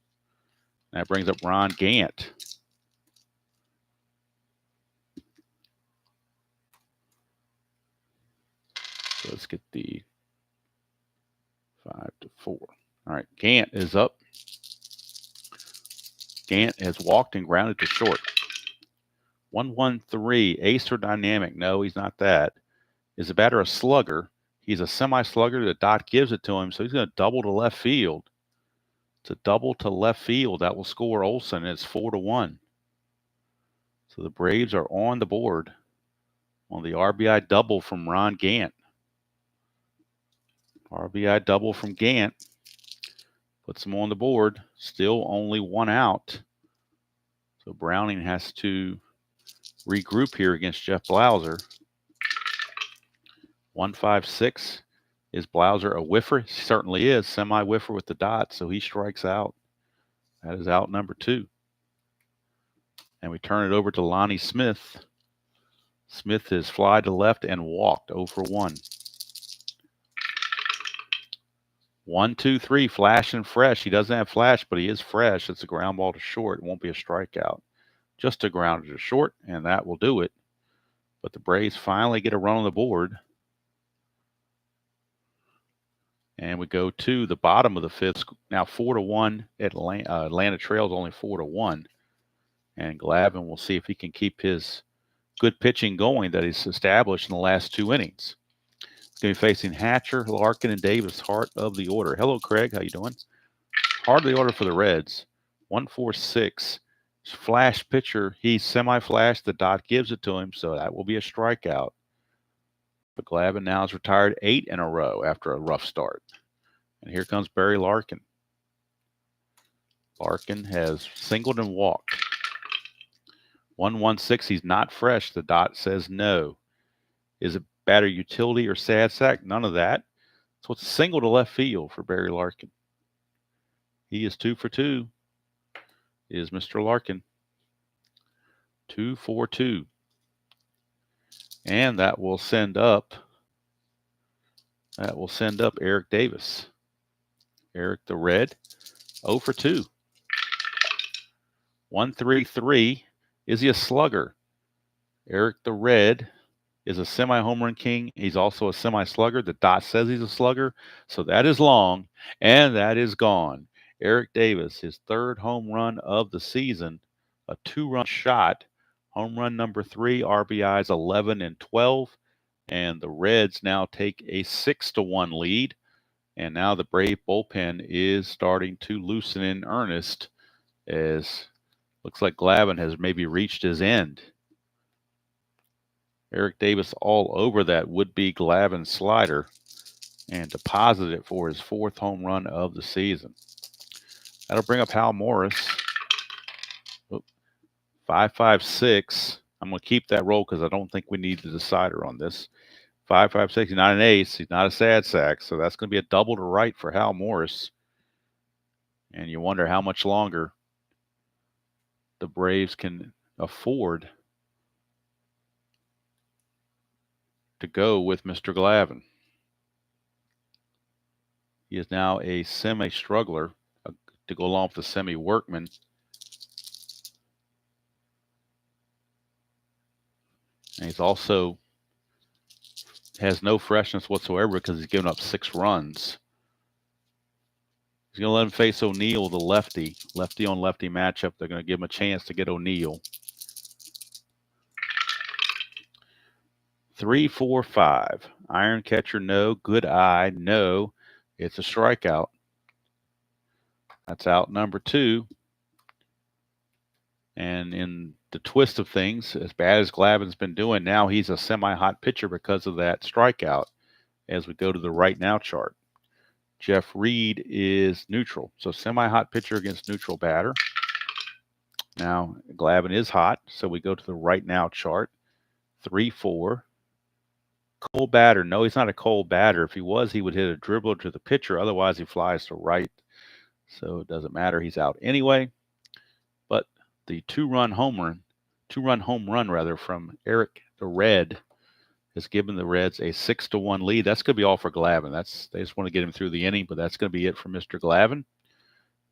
That brings up Ron Gant. So let's get the 5-4. All right, Gant is up. Gant has walked and grounded to short. 1-1-3. Ace or dynamic? No, he's not that. Is the batter a slugger? He's a semi-slugger. The dot gives it to him, so he's going to double to left field. It's a double to left field. That will score Olson. It's 4-1. So the Braves are on the board on the RBI double from Ron Gant. RBI double from Gant puts him on the board. Still only one out. So Browning has to regroup here against Jeff Blauser. 1-5-6. Is Blauser a whiffer? He certainly is. Semi-whiffer with the dot, so he strikes out. That is out number 2. And we turn it over to Lonnie Smith. Smith has fly to left and walked 0 for 1. 1, 2, 3, flash and fresh. He doesn't have flash, but he is fresh. It's a ground ball to short. It won't be a strikeout. Just a grounder to short, and that will do it. But the Braves finally get a run on the board. And we go to the bottom of the 5th. Now 4-1. Atlanta trails only 4-1. And Glavine will see if he can keep his good pitching going that he's established in the last 2 innings. He's going to be facing Hatcher, Larkin, and Davis, heart of the order. Hello, Craig. How you doing? Heart of the order for the Reds. 1-4-6. Flash pitcher. He's semi-flash. The dot gives it to him, so that will be a strikeout. But Glavine now has retired 8 in a row after a rough start. And here comes Barry Larkin. Larkin has singled and walked. 1-1-6. He's not fresh. The dot says no. Is it batter utility or sad sack? None of that. So it's a single to left field for Barry Larkin. He is 2 for 2. Is Mr. Larkin. 2 for 2. And that will send up Eric Davis. Eric the Red, 0 for 2. 1-3-3. Is he a slugger? Eric the Red is a semi-home run king. He's also a semi-slugger. The dot says he's a slugger. So that is long, and that is gone. Eric Davis, his 3rd home run of the season, a 2-run shot. Home run number 3, RBIs 11 and 12. And the Reds now take a 6-1 lead. And now the Brave bullpen is starting to loosen in earnest, as looks like Glavine has maybe reached his end. Eric Davis all over that would-be Glavine slider and deposited it for his 4th home run of the season. That'll bring up Hal Morris. 5-5-6. I'm going to keep that roll because I don't think we need the decider on this. 5-5-6. He's not an ace. He's not a sad sack. So that's going to be a double to right for Hal Morris. And you wonder how much longer the Braves can afford to go with Mr. Glavine. He is now a semi-struggler to go along with the semi-workman. And he's also has no freshness whatsoever because he's given up 6 runs. He's going to let him face O'Neill, the lefty. Lefty on lefty matchup. They're going to give him a chance to get O'Neill. 3-4-5. Iron catcher, no. Good eye, no. It's a strikeout. That's out number 2. And in the twist of things, as bad as Glavine's been doing, now he's a semi-hot pitcher because of that strikeout as we go to the right now chart. Jeff Reed is neutral. So semi-hot pitcher against neutral batter. Now Glavine is hot, so we go to the right now chart. 3-4. Cold batter. No, he's not a cold batter. If he was, he would hit a dribbler to the pitcher. Otherwise, he flies to right. So it doesn't matter. He's out anyway. But the 2-run home run from Eric the Red has given the Reds a 6-1 lead. That's going to be all for Glavine. They just want to get him through the inning, but that's going to be it for Mr. Glavine.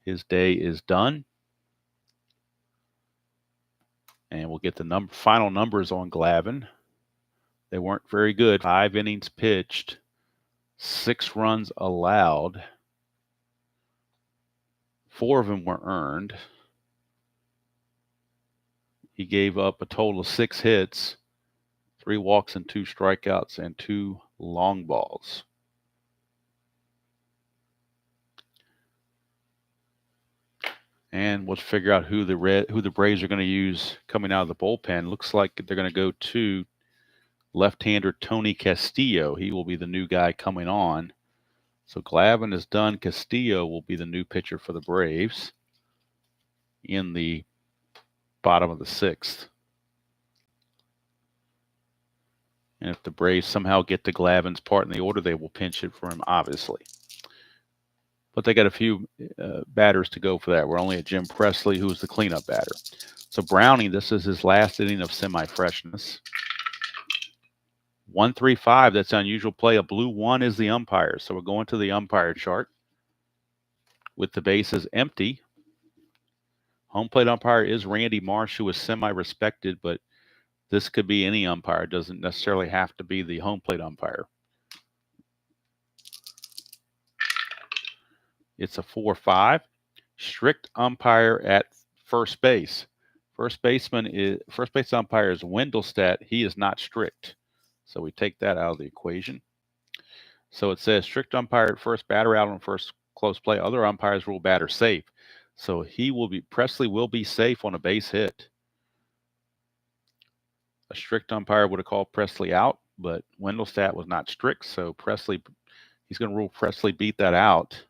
His day is done. And we'll get the final numbers on Glavine. They weren't very good. 5 innings pitched, 6 runs allowed. 4 of them were earned. He gave up a total of 6 hits, 3 walks and 2 strikeouts, and 2 long balls. And we'll figure out who the Braves are going to use coming out of the bullpen. Looks like they're going to go to left-hander Tony Castillo. He will be the new guy coming on. So Glavine is done. Castillo will be the new pitcher for the Braves in the bottom of the 6th. And if the Braves somehow get to Glavine's part in the order, they will pinch it for him, obviously. But they got a few batters to go for that. We're only at Jim Presley, who's the cleanup batter. So Browning, this is his last inning of semi-freshness. 1-3-5, that's unusual play. A blue 1 is the umpire. So we're going to the umpire chart with the bases empty. Home plate umpire is Randy Marsh, who is semi-respected, but this could be any umpire. It doesn't necessarily have to be the home plate umpire. It's a 4-5. Strict umpire at first base. First base umpire is Wendelstedt. He is not strict. So we take that out of the equation. So it says strict umpire at first, batter out on first, close play. Other umpires rule batter safe. So Presley will be safe on a base hit. A strict umpire would have called Presley out, but Wendelstedt was not strict. So he's going to rule Presley beat that out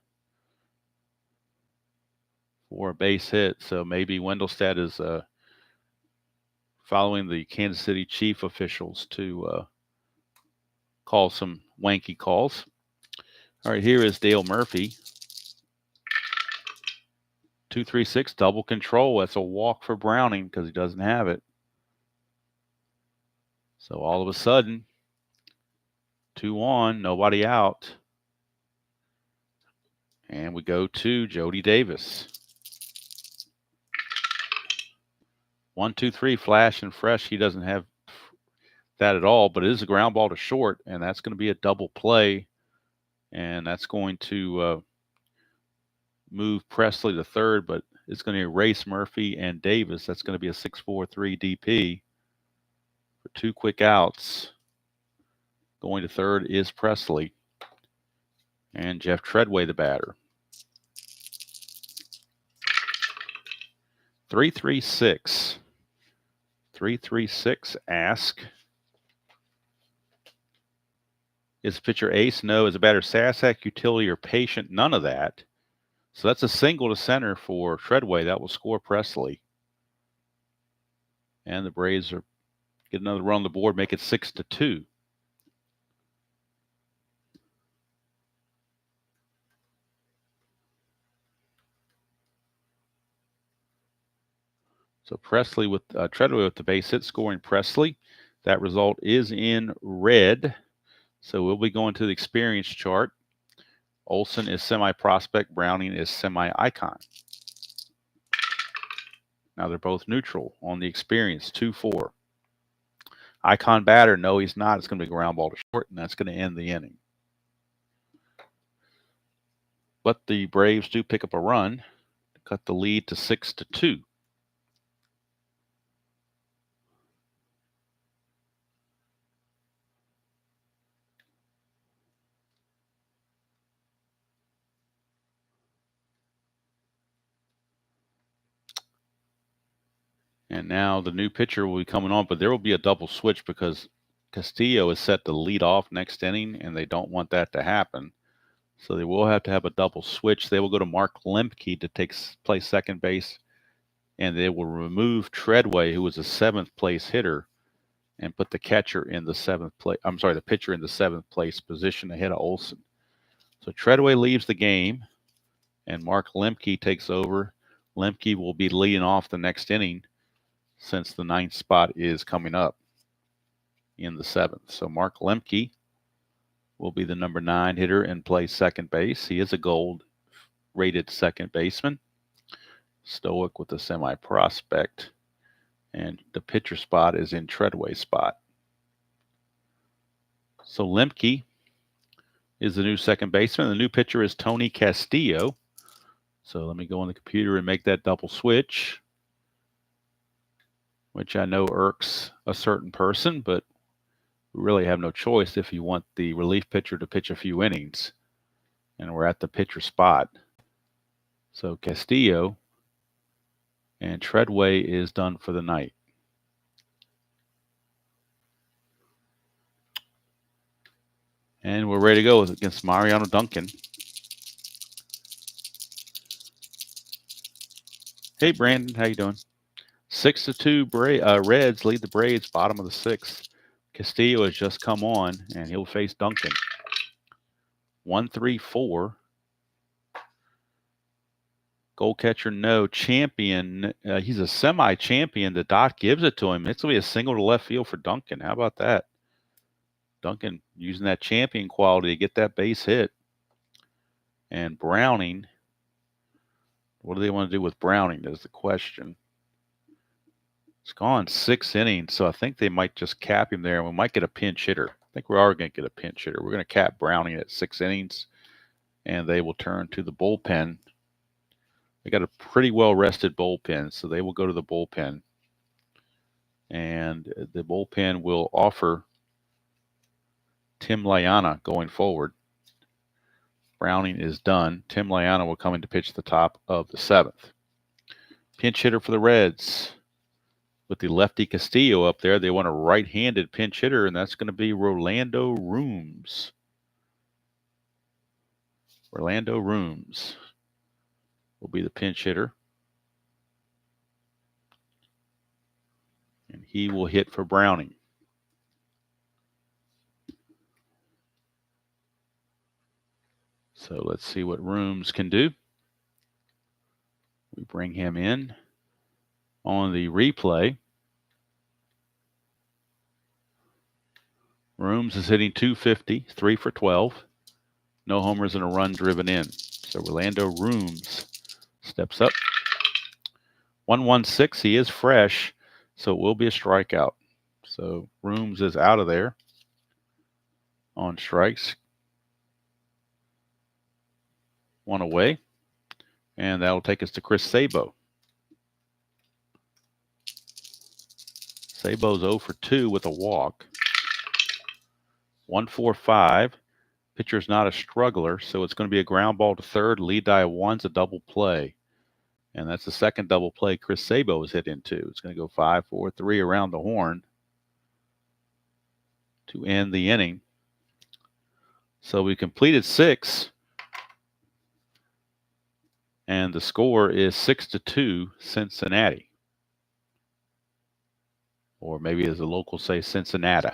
for a base hit. So maybe Wendelstedt is following the Kansas City Chief officials to call some wanky calls. All right, here is Dale Murphy. 2-3-6, double control. That's a walk for Browning because he doesn't have it. So all of a sudden, 2 on, nobody out. And we go to Jody Davis. 1-2-3, flash and fresh. He doesn't have that at all, but it is a ground ball to short, and that's going to be a double play. And that's going to move Presley to third, but it's going to erase Murphy and Davis. That's going to be a 6-4-3 DP for 2 quick outs. Going to third is Presley. And Jeff Treadway, the batter. 3-3-6. 3-3-6, ask. Is the pitcher ace? No. Is the batter Sasak, utility, or patient? None of that. So that's a single to center for Treadway. That will score Presley. And the Braves get another run on the board, make it 6-2. So Presley with Treadway with the base hit, scoring Presley. That result is in red. So we'll be going to the experience chart. Olson is semi-prospect. Browning is semi-icon. Now they're both neutral on the experience, 2-4. Icon batter, no, he's not. It's going to be ground ball to short, and that's going to end the inning. But the Braves do pick up a run to cut the lead to 6-2. And now the new pitcher will be coming on, but there will be a double switch because Castillo is set to lead off next inning, and they don't want that to happen. So they will have to have a double switch. They will go to Mark Lemke to play second base, and they will remove Treadway, who was a 7th place hitter, and put the catcher in the 7th place. I'm sorry, the pitcher in the 7th place position ahead of Olson. So Treadway leaves the game, and Mark Lemke takes over. Lemke will be leading off the next inning, since the 9th spot is coming up in the 7th. So Mark Lemke will be the number 9 hitter and play second base. He is a gold-rated second baseman. Stoic with the semi-prospect. And the pitcher spot is in Treadway's spot. So Lemke is the new second baseman. The new pitcher is Tony Castillo. So let me go on the computer and make that double switch, which I know irks a certain person, but we really have no choice if you want the relief pitcher to pitch a few innings. And we're at the pitcher spot. So Castillo and Treadway is done for the night. And we're ready to go against Mariano Duncan. Hey, Brandon, how you doing? 6-2 Reds lead the Braves, bottom of the sixth. Castillo has just come on, and he'll face Duncan. 1-3-4. Goal catcher, no. Champion, he's a semi-champion. The dot gives it to him. It's going to be a single to left field for Duncan. How about that? Duncan using that champion quality to get that base hit. And Browning, what do they want to do with Browning is the question. It's gone 6 innings, so I think they might just cap him there, and we might get a pinch hitter. I think we are going to get a pinch hitter. We're going to cap Browning at 6 innings, and they will turn to the bullpen. They got a pretty well-rested bullpen, so they will go to the bullpen. And the bullpen will offer Tim Layana going forward. Browning is done. Tim Layana will come in to pitch the top of the 7th. Pinch hitter for the Reds. With the lefty Castillo up there, they want a right-handed pinch hitter, and that's going to be Rolando Rooms. Rolando Rooms will be the pinch hitter. And he will hit for Browning. So let's see what Rooms can do. We bring him in on the replay. Rooms is hitting .250, 3 for 12. No homers and a run driven in. So Rolando Rooms steps up. 1-1-6, he is fresh, so it will be a strikeout. So Rooms is out of there on strikes. 1 away. And that'll take us to Chris Sabo. Sabo's 0 for 2 with a walk. 1-4-5. Pitcher's not a struggler, so it's going to be a ground ball to third. Lead die of 1's a double play. And that's the second double play Chris Sabo is hit into. It's going to go 5-4-3 around the horn to end the inning. So we completed 6. And the score is 6-2 Cincinnati. Or maybe as the locals say, Cincinnati.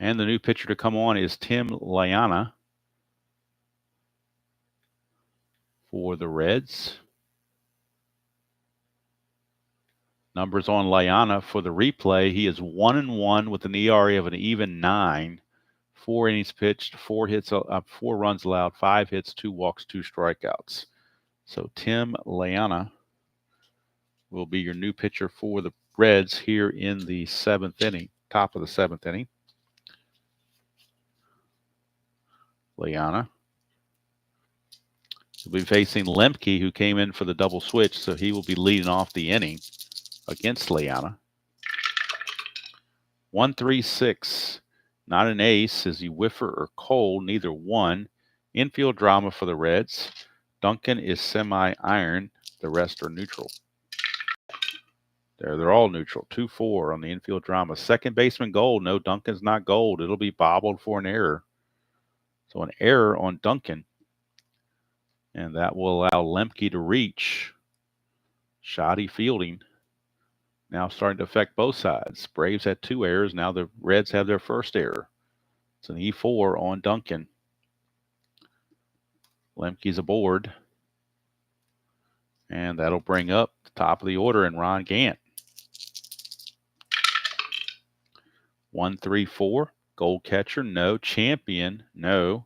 And the new pitcher to come on is Tim Layana for the Reds. Numbers on Layana for the replay. He is 1-1 with an ERA of an even 9. 4 innings pitched, 4 runs allowed, 5 hits, 2 walks, 2 strikeouts. So Tim Layana will be your new pitcher for the Reds here in the 7th inning, top of the 7th inning. Layana will be facing Lemke, who came in for the double switch, so he will be leading off the inning against Layana. 1-3-6. Not an ace. Is he whiffer or cold? Neither one. Infield drama for the Reds. Duncan is semi-iron. The rest are neutral. They're all neutral. 2-4 on the infield drama. Second baseman gold. No, Duncan's not gold. It'll be bobbled for an error. So an error on Duncan. And that will allow Lemke to reach. Shoddy fielding. Now starting to affect both sides. Braves had 2 errors. Now the Reds have their first error. It's an E4 on Duncan. Lemke's aboard. And that'll bring up the top of the order and Ron Gant. 1-3-4. Gold catcher, no. Champion, no.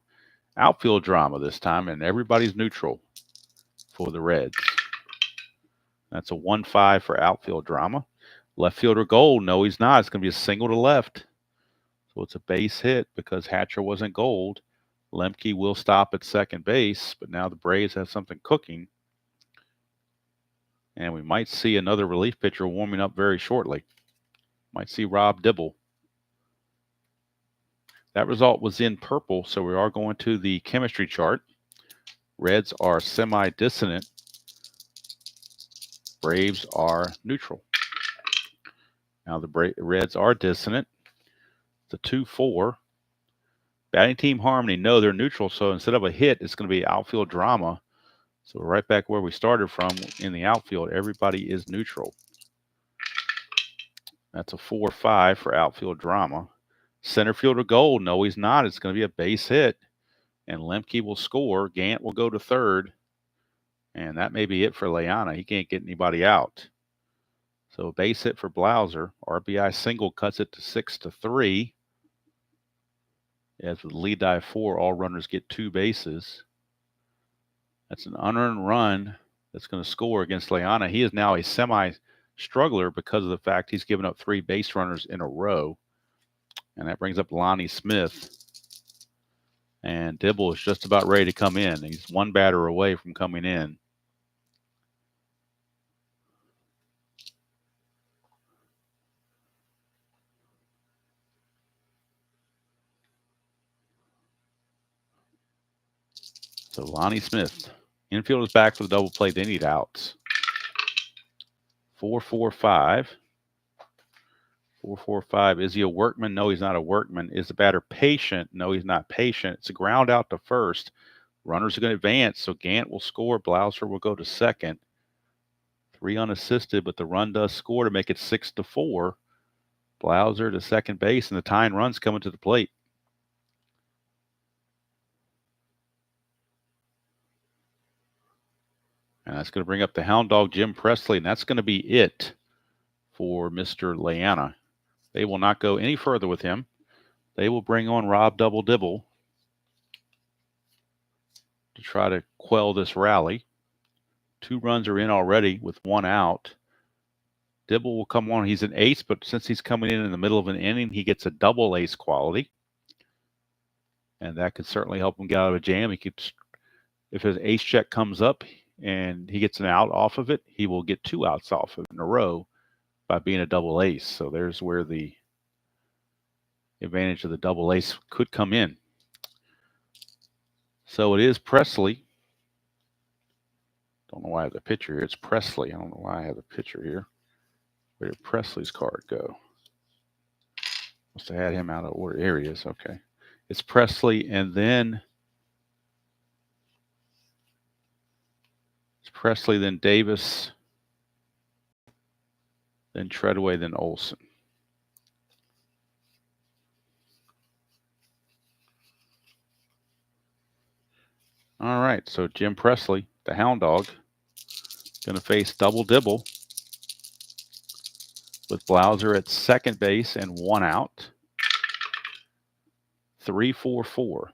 Outfield drama this time, and everybody's neutral for the Reds. That's a 1-5 for outfield drama. Left fielder gold, no, he's not. It's going to be a single to left. So it's a base hit because Hatcher wasn't gold. Lemke will stop at second base, but now the Braves have something cooking. And we might see another relief pitcher warming up very shortly. Might see Rob Dibble. That result was in purple, so we are going to the chemistry chart. Reds are semi-dissonant. Braves are neutral. Now the Reds are dissonant. The 2-4 Batting team harmony, no, they're neutral. So instead of a hit, it's going to be outfield drama. So we're right back where we started from in the outfield. Everybody is neutral. That's a 4-5 for outfield drama. Center fielder gold, no, he's not. It's going to be a base hit. And Lemke will score. Gant will go to third. And that may be it for Leana. He can't get anybody out. So base hit for Blauser. RBI single cuts it to 6-3. As with lead die 4, all runners get 2 bases. That's an unearned run that's going to score against Leana. He is now a semi-struggler because of the fact he's given up 3 base runners in a row. And that brings up Lonnie Smith. And Dibble is just about ready to come in. He's 1 batter away from coming in. So Lonnie Smith. Infield is back for the double play. They need outs. 4-4-5. 4-4-5. Is he a workman? No, he's not a workman. Is the batter patient? No, he's not patient. It's a ground out to first. Runners are going to advance, so Gant will score. Blauser will go to second. 3 unassisted, but the run does score to make it 6-4. Blauser to second base, and the tying run's coming to the plate. And that's going to bring up the hound dog, Jim Presley, and that's going to be it for Mr. Leana. They will not go any further with him. They will bring on Rob Double Dibble to try to quell this rally. 2 runs are in already with 1 out. Dibble will come on. He's an ace, but since he's coming in the middle of an inning, he gets a double ace quality. And that could certainly help him get out of a jam. He could, if his ace check comes up and he gets an out off of it, he will get 2 outs off of it in a row by being a double ace. So there's where the advantage of the double ace could come in. So it is Presley. Don't know why I have the picture here. It's Presley. I don't know why I have the picture here. Where did Presley's card go? Must have had him out of order. Here he is. Okay. It's Presley, and then it's Presley, then Davis, then Treadway, then Olson. All right, so Jim Presley, the hound dog, going to face Double Dibble with Blauser at second base and 1 out. 3-4-4.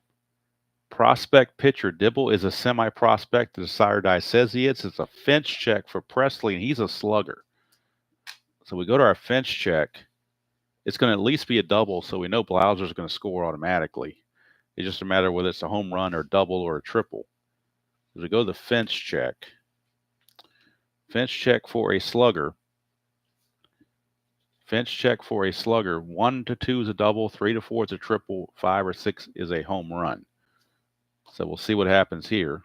Prospect pitcher. Dibble is a semi-prospect. The Sire Die says he is. It's a fence check for Presley, and he's a slugger. So we go to our fence check. It's going to at least be a double, so we know Blauser's going to score automatically. It's just a matter of whether it's a home run or double or a triple. As we go to the fence check for a slugger. Fence check for a slugger. 1 to 2 is a double, 3 to 4 is a triple, 5 or 6 is a home run. So we'll see what happens here.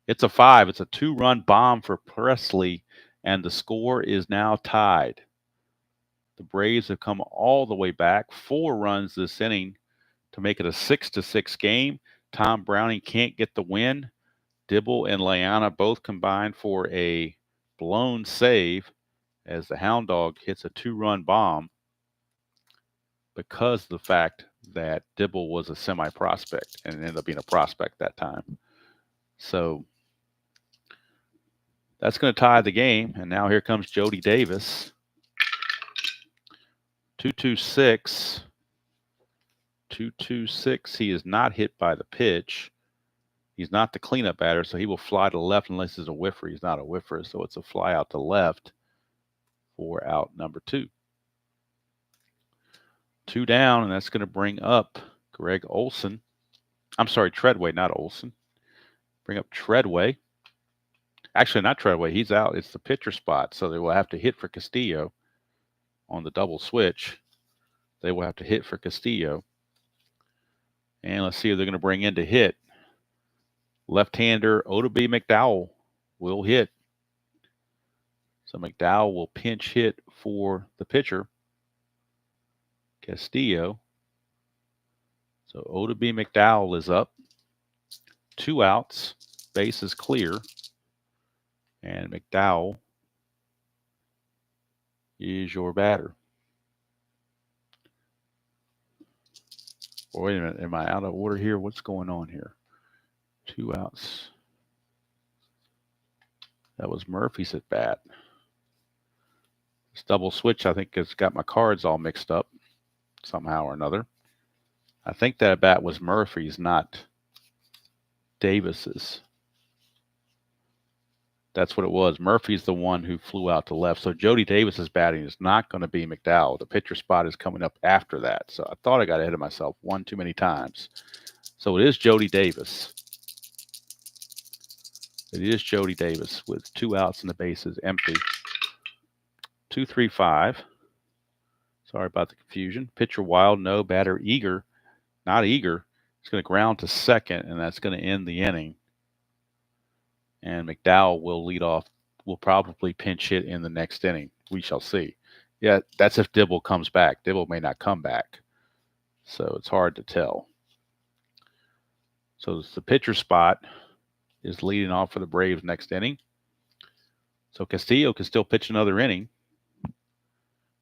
It's a 5. It's a 2-run bomb for Presley, and the score is now tied. The Braves have come all the way back, 4 runs this inning to make it a 6-6 game. Tom Browning can't get the win. Dibble and Leana both combined for a blown save as the hound dog hits a 2-run bomb because of the fact that Dibble was a semi-prospect and ended up being a prospect that time. So that's going to tie the game. And now here comes Jody Davis. 2-2-6. 2-2-6. He is not hit by the pitch. He's not the cleanup batter, so he will fly to left unless it's a whiffer. He's not a whiffer, so it's a fly out to left for out number 2. 2 down, and that's going to bring up Greg Olson. I'm sorry, Treadway, not Olson. Bring up Treadway. Actually, not Treadway. He's out. It's the pitcher spot, so they will have to hit for Castillo on the double switch. They will have to hit for Castillo. And let's see who they're going to bring in to hit. Left-hander Odabe McDowell will hit. So McDowell will pinch hit for the pitcher, Castillo. So O to B McDowell is up. 2 outs. Base is clear. And McDowell is your batter. Wait a minute. Am I out of order here? What's going on here? 2 outs. That was Murphy's at bat. This double switch, I think, has got my cards all mixed up somehow or another. I think that bat was Murphy's, not Davis's. That's what it was. Murphy's the one who flew out to left. So Jody Davis's batting is not going to be McDowell. The pitcher spot is coming up after that. So I thought I got ahead of myself one too many times. So it is Jody Davis. It is Jody Davis with 2 outs and the bases empty. 2-3-5. Sorry about the confusion. Pitcher wild, no. Batter eager, not eager. It's going to ground to second, and that's going to end the inning. And McDowell will lead off, will probably pinch hit in the next inning. We shall see. Yeah, that's if Dibble comes back. Dibble may not come back. So it's hard to tell. So the pitcher spot is leading off for the Braves next inning. So Castillo can still pitch another inning.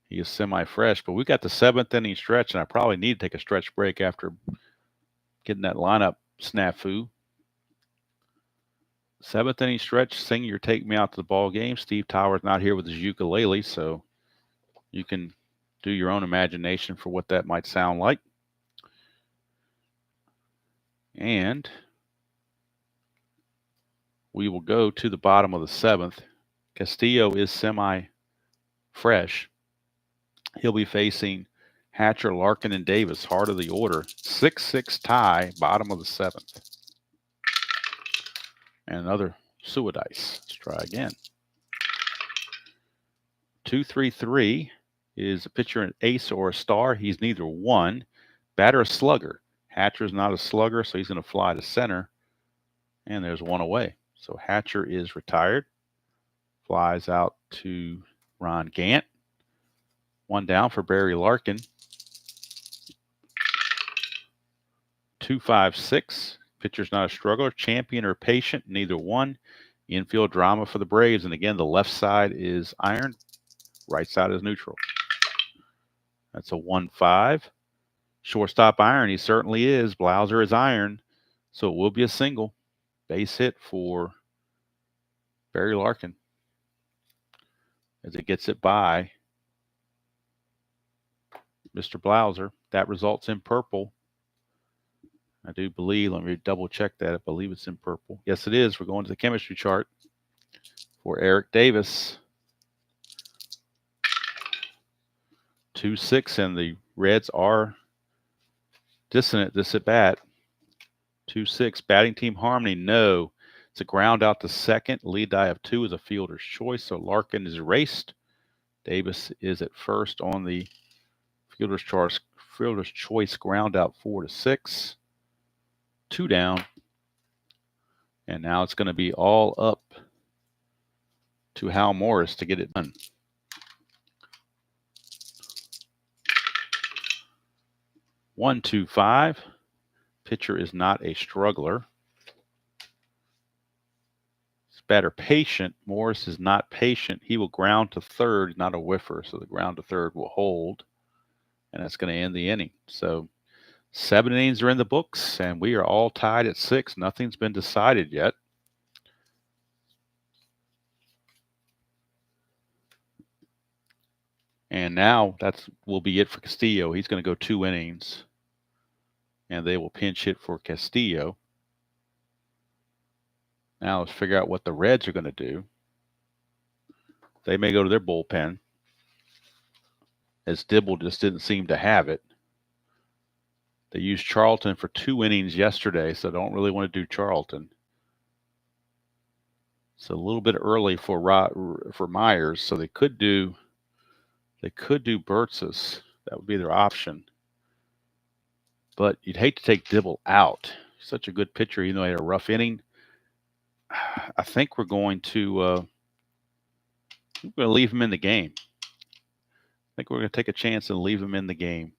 He is semi-fresh, but we got the 7th inning stretch, and I probably need to take a stretch break after getting that lineup snafu. 7th inning stretch. Sing your Take Me Out to the Ball Game. Steve Towers not here with his ukulele, so you can do your own imagination for what that might sound like. And we will go to the bottom of the 7th. Castillo is semi-fresh. He'll be facing Hatcher, Larkin, and Davis, heart of the order. 6-6 tie, bottom of the 7th. And another Suadice. Let's try again. 2-3-3 is a pitcher an ace or a star. He's neither one. Batter a slugger. Hatcher's not a slugger, so he's going to fly to center. And there's one away. So Hatcher is retired. Flies out to Ron Gant. 1 down for Barry Larkin. 2-5-6. Pitcher's not a struggler. Champion or patient, neither one. Infield drama for the Braves. And again, the left side is iron. Right side is neutral. That's a 1-5. Shortstop iron, he certainly is. Blauser is iron. So it will be a single. Base hit for Barry Larkin as it gets it by Mr. Blauser. That results in purple. I do believe, let me double check that. I believe it's in purple. Yes, it is. We're going to the chemistry chart for Eric Davis. 2-6, and the Reds are dissonant this at bat. 2-6. Batting team harmony, no. It's a ground out to second. Lead die of 2 is a fielder's choice, so Larkin is erased. Davis is at first on the fielder's choice ground out 4-6. 2 down. And now it's going to be all up to Hal Morris to get it done. 1-2-5. Pitcher is not a struggler. It's batter patient. Morris is not patient. He will ground to third, not a whiffer. So the ground to third will hold. And that's going to end the inning. So 7 innings are in the books, and we are all tied at 6. Nothing's been decided yet. And now that will be it for Castillo. He's going to go 2 innings, and they will pinch hit for Castillo. Now let's figure out what the Reds are going to do. They may go to their bullpen, as Dibble just didn't seem to have it. They used Charlton for 2 innings yesterday, so don't really want to do Charlton. It's a little bit early for Myers, so they could do Burtsis. That would be their option. But you'd hate to take Dibble out. He's such a good pitcher, even though he had a rough inning. I think we're going to leave him in the game. I think we're going to take a chance and leave him in the game.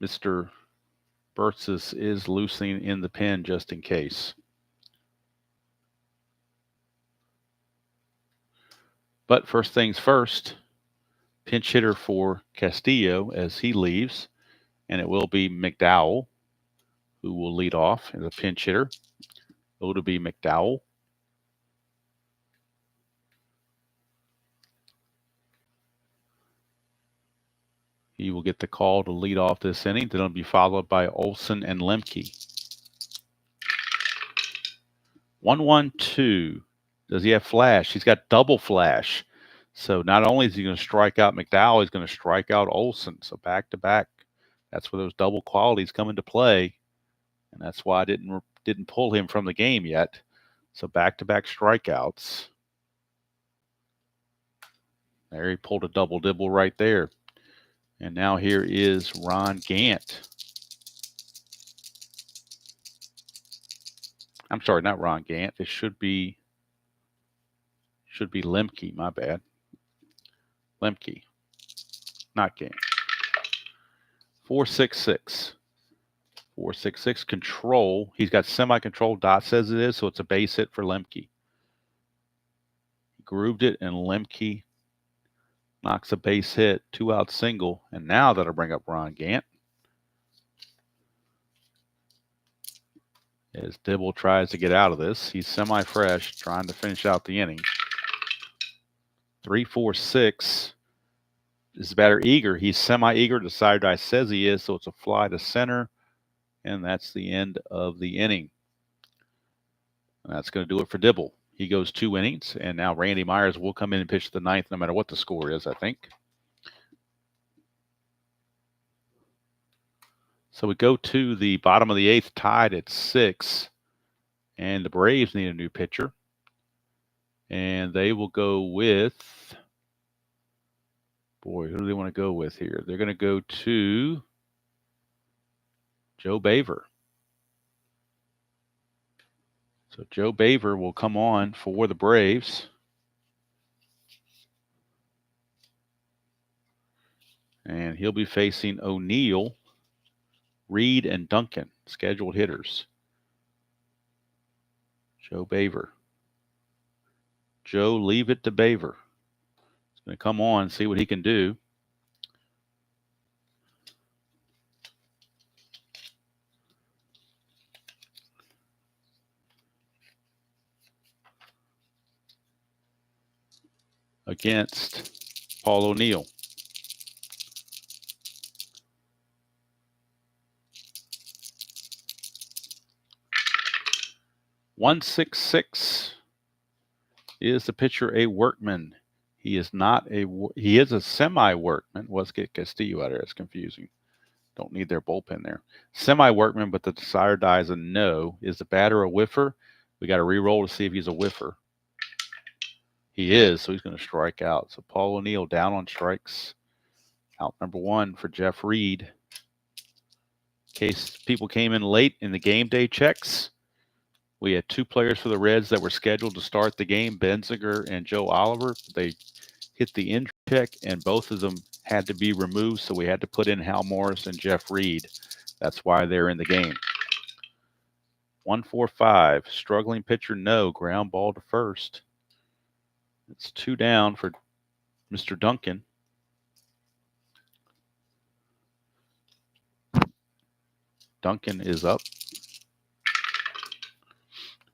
Mr. Burtsis is loosening in the pen just in case. But first things first, pinch hitter for Castillo as he leaves, and it will be McDowell who will lead off as a pinch hitter. Go to be McDowell. He will get the call to lead off this inning. Then it'll be followed by Olson and Lemke. 1-1-2. Does he have flash? He's got double flash. So not only is he going to strike out McDowell, he's going to strike out Olson. So back to back. That's where those double qualities come into play. And that's why I didn't pull him from the game yet. So back to back strikeouts. There he pulled a double dibble right there. And now here is Ron Gant. I'm sorry, not Ron Gant. It should be Lemke, my bad. Lemke, not Gant. 4-6-6. 4-6-6 control. He's got semi-control. Dot says it is, so it's a base hit for Lemke. He grooved it, and Lemke knocks a base hit, 2-out single. And now that'll bring up Ron Gant. As Dibble tries to get out of this. He's semi-fresh, trying to finish out the inning. 3-4-6. Is the batter eager? He's semi-eager. The side eye says he is, so it's a fly to center. And that's the end of the inning. And that's going to do it for Dibble. He goes 2 innings, and now Randy Myers will come in and pitch the 9th no matter what the score is, I think. So we go to the bottom of the 8th, tied at 6. And the Braves need a new pitcher. And they will go with, boy, who do they want to go with here? They're going to go to Joe Baver. So Joe Baver will come on for the Braves. And he'll be facing O'Neill, Reed, and Duncan, scheduled hitters. Joe Baver. Joe, leave it to Baver. He's going to come on, see what he can do. Against Paul O'Neill. (166) is the pitcher a workman? He is not he is a semi-workman. Let's get Castillo out of there. It's confusing. Don't need their bullpen there. Semi-workman, but the desired die is a no. Is the batter a whiffer? We got to re-roll to see if he's a whiffer. He is, so he's going to strike out. So Paul O'Neill down on strikes. Out number 1 for Jeff Reed. In case people came in late in the game day checks, we had 2 players for the Reds that were scheduled to start the game, Benziger and Joe Oliver. They hit the injury check, and both of them had to be removed, so we had to put in Hal Morris and Jeff Reed. That's why they're in the game. 1-4-5. Struggling pitcher, no. Ground ball to first. It's 2 down for Mr. Duncan. Duncan is up.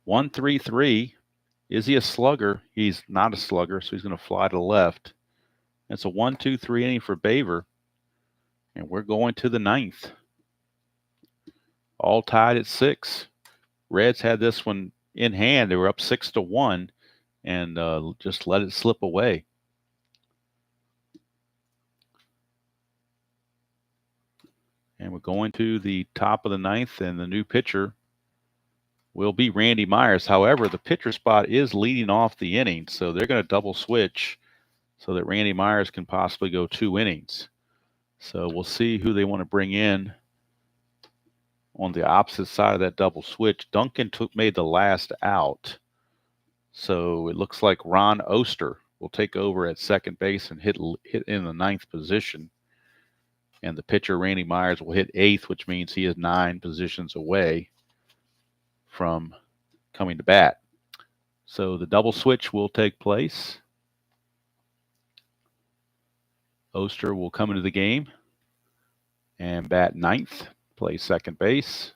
1-3-3. Is he a slugger? He's not a slugger, so he's going to fly to the left. It's a 1-2-3 inning for Baver. And we're going to the 9th. All tied at 6. Reds had this one in hand. They were up 6-1 and just let it slip away. And we're going to the top of the 9th, and the new pitcher will be Randy Myers. However, the pitcher spot is leading off the inning, so they're going to double switch so that Randy Myers can possibly go 2 innings. So we'll see who they want to bring in on the opposite side of that double switch. Duncan made the last out. So it looks like Ron Oster will take over at second base and hit in the 9th position. And the pitcher, Randy Myers, will hit 8th, which means he is 9 positions away from coming to bat. So the double switch will take place. Oster will come into the game and bat 9th, play second base.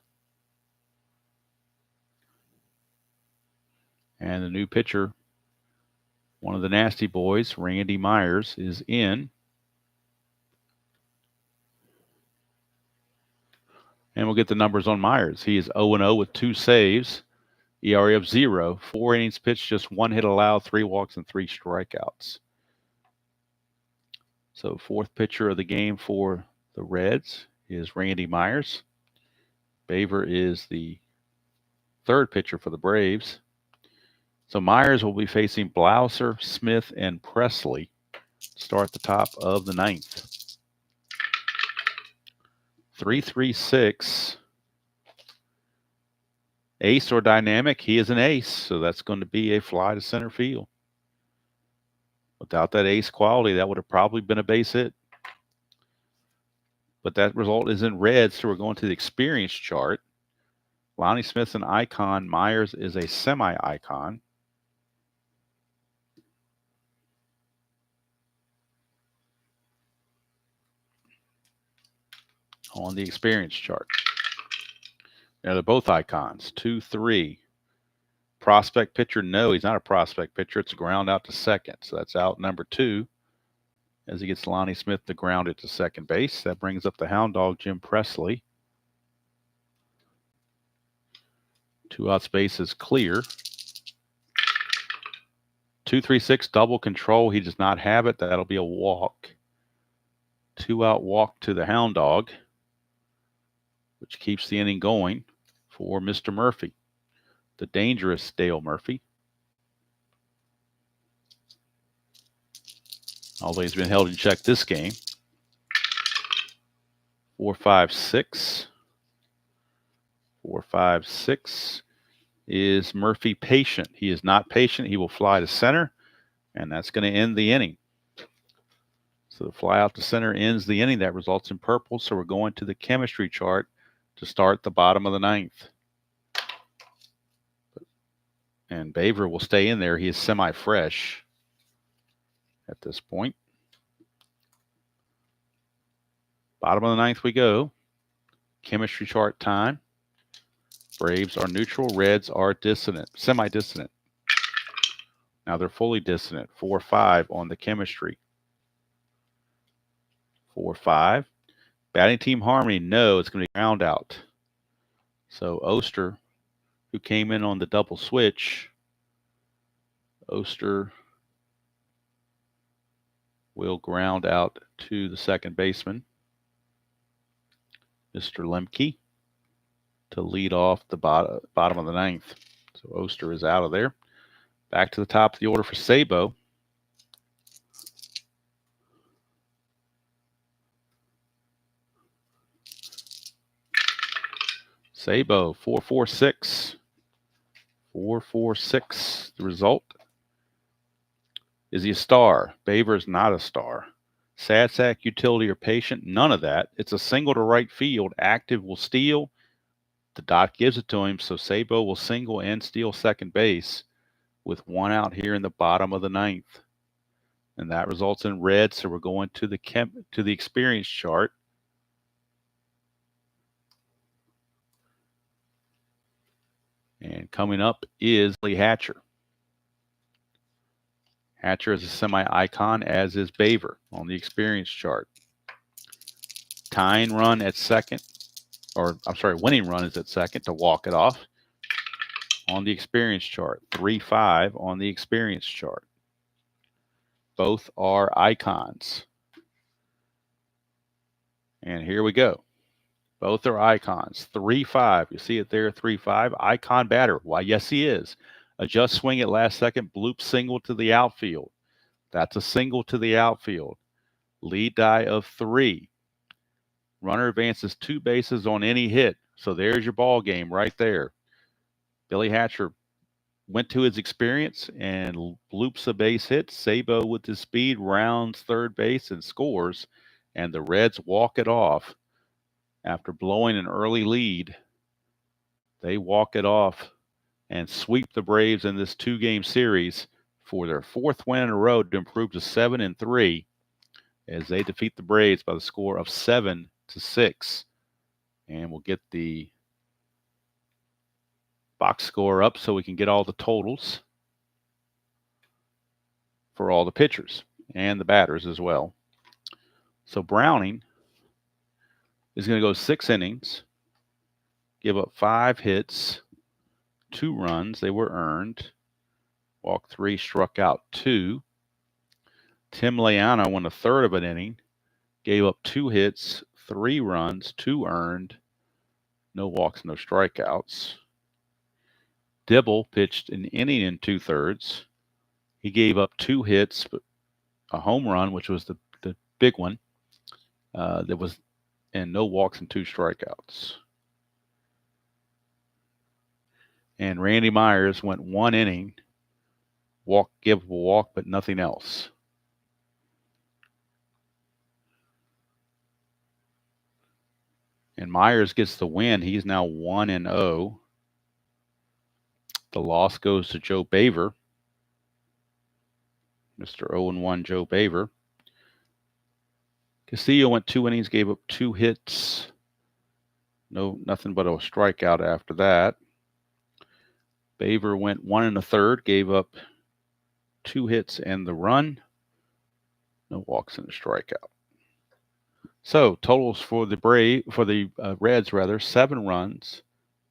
And the new pitcher, one of the nasty boys, Randy Myers, is in. And we'll get the numbers on Myers. He is 0-0 with 2 saves, ERA of 0, 4 innings pitched, just 1 hit allowed, 3 walks, and 3 strikeouts. So 4th pitcher of the game for the Reds is Randy Myers. Baver is the 3rd pitcher for the Braves. So Myers will be facing Blauser, Smith, and Presley to start the top of the 9th. 3-3-6. Ace or dynamic, he is an ace, so that's going to be a fly to center field. Without that ace quality, that would have probably been a base hit. But that result is in red, so we're going to the experience chart. Lonnie Smith's an icon. Myers is a semi-icon. On the experience chart. Now they're both icons. 2-3. Prospect pitcher, no, he's not a prospect pitcher. It's a ground out to second. So that's out number 2 as he gets Lonnie Smith to ground it to second base. That brings up the hound dog, Jim Presley. 2 outs, base is clear. 2-3-6 double control. He does not have it. That'll be a walk. 2 out walk to the hound dog, which keeps the inning going for Mr. Murphy, the dangerous Dale Murphy. Although he's been held in check this game. 4-5-6. 4-5-6 is Murphy patient. He is not patient. He will fly to center, and that's going to end the inning. So the fly out to center ends the inning. That results in purple. So we're going to the chemistry chart to start the bottom of the 9th. And Baver will stay in there. He is semi-fresh at this point. Bottom of the 9th we go. Chemistry chart time. Braves are neutral. Reds are dissonant, semi-dissonant. Now they're fully dissonant. 4-5 on the chemistry. 4-5. Batting team harmony, no, it's going to be ground out. So Oster, who came in on the double switch, Oster will ground out to the second baseman, Mr. Lemke, to lead off the bottom of the 9th. So Oster is out of there. Back to the top of the order for Sabo. Sabo, 4-4-6. 4-4-6. The result. Is he a star? Baver is not a star. Sad sack, utility, or patient? None of that. It's a single to right field. Active will steal. The dot gives it to him, so Sabo will single and steal second base with 1 out here in the bottom of the 9th. And that results in red, so we're going to the experience chart. And coming up is Lee Hatcher. Hatcher is a semi-icon, as is Baver on the experience chart. Tying run at second, or I'm sorry, winning run is at second to walk it off on the experience chart. 3-5 on the experience chart. Both are icons. And here we go. Both are icons. 3-5. You see it there, 3-5. Icon batter. Why, yes, he is. Adjust swing at last second. Bloop single to the outfield. That's a single to the outfield. Lead die of 3. Runner advances 2 bases on any hit. So there's your ball game right there. Billy Hatcher went to his experience and bloops a base hit. Sabo with his speed rounds third base and scores. and the Reds walk it off after blowing an early lead. They walk it off and sweep the Braves in this 2-game series for their 4th win in a row to improve to 7-3 as they defeat the Braves by the score of 7-6. And we'll get the box score up so we can get all the totals for all the pitchers and the batters as well. So Browning is going to go 6 innings, give up 5 hits, 2 runs. They were earned. Walked 3, struck out 2. Tim Leana went a third of an inning, gave up 2 hits, 3 runs, 2 earned, no walks, no strikeouts. Dibble pitched an inning and 2/3. He gave up 2 hits, but a home run, which was the big one. And no walks and 2 strikeouts. And Randy Myers went 1 inning, gave up a walk, but nothing else. And Myers gets the win. He's now 1-0. The loss goes to Joe Baver. Mr. 0-1 Joe Baver. Castillo went 2 innings, gave up 2 hits. Nothing but a strikeout after that. Baver went 1 1/3, gave up 2 hits and the run. No walks and a strikeout. So totals for the Reds, 7 runs,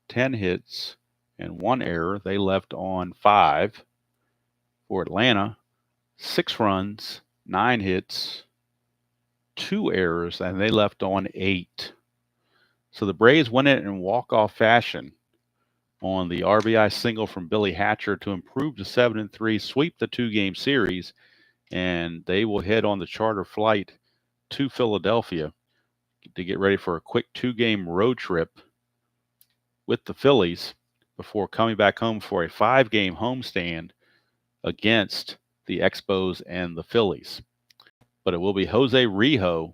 10 hits, and 1 error. They left on 5. For Atlanta, 6 runs, 9 hits, 2 errors, and they left on 8. So the Braves win it in walk-off fashion on the RBI single from Billy Hatcher to improve to 7-3, sweep the 2-game series, and they will head on the charter flight to Philadelphia to get ready for a quick 2-game road trip with the Phillies before coming back home for a 5-game homestand against the Expos and the Phillies. But it will be Jose Rijo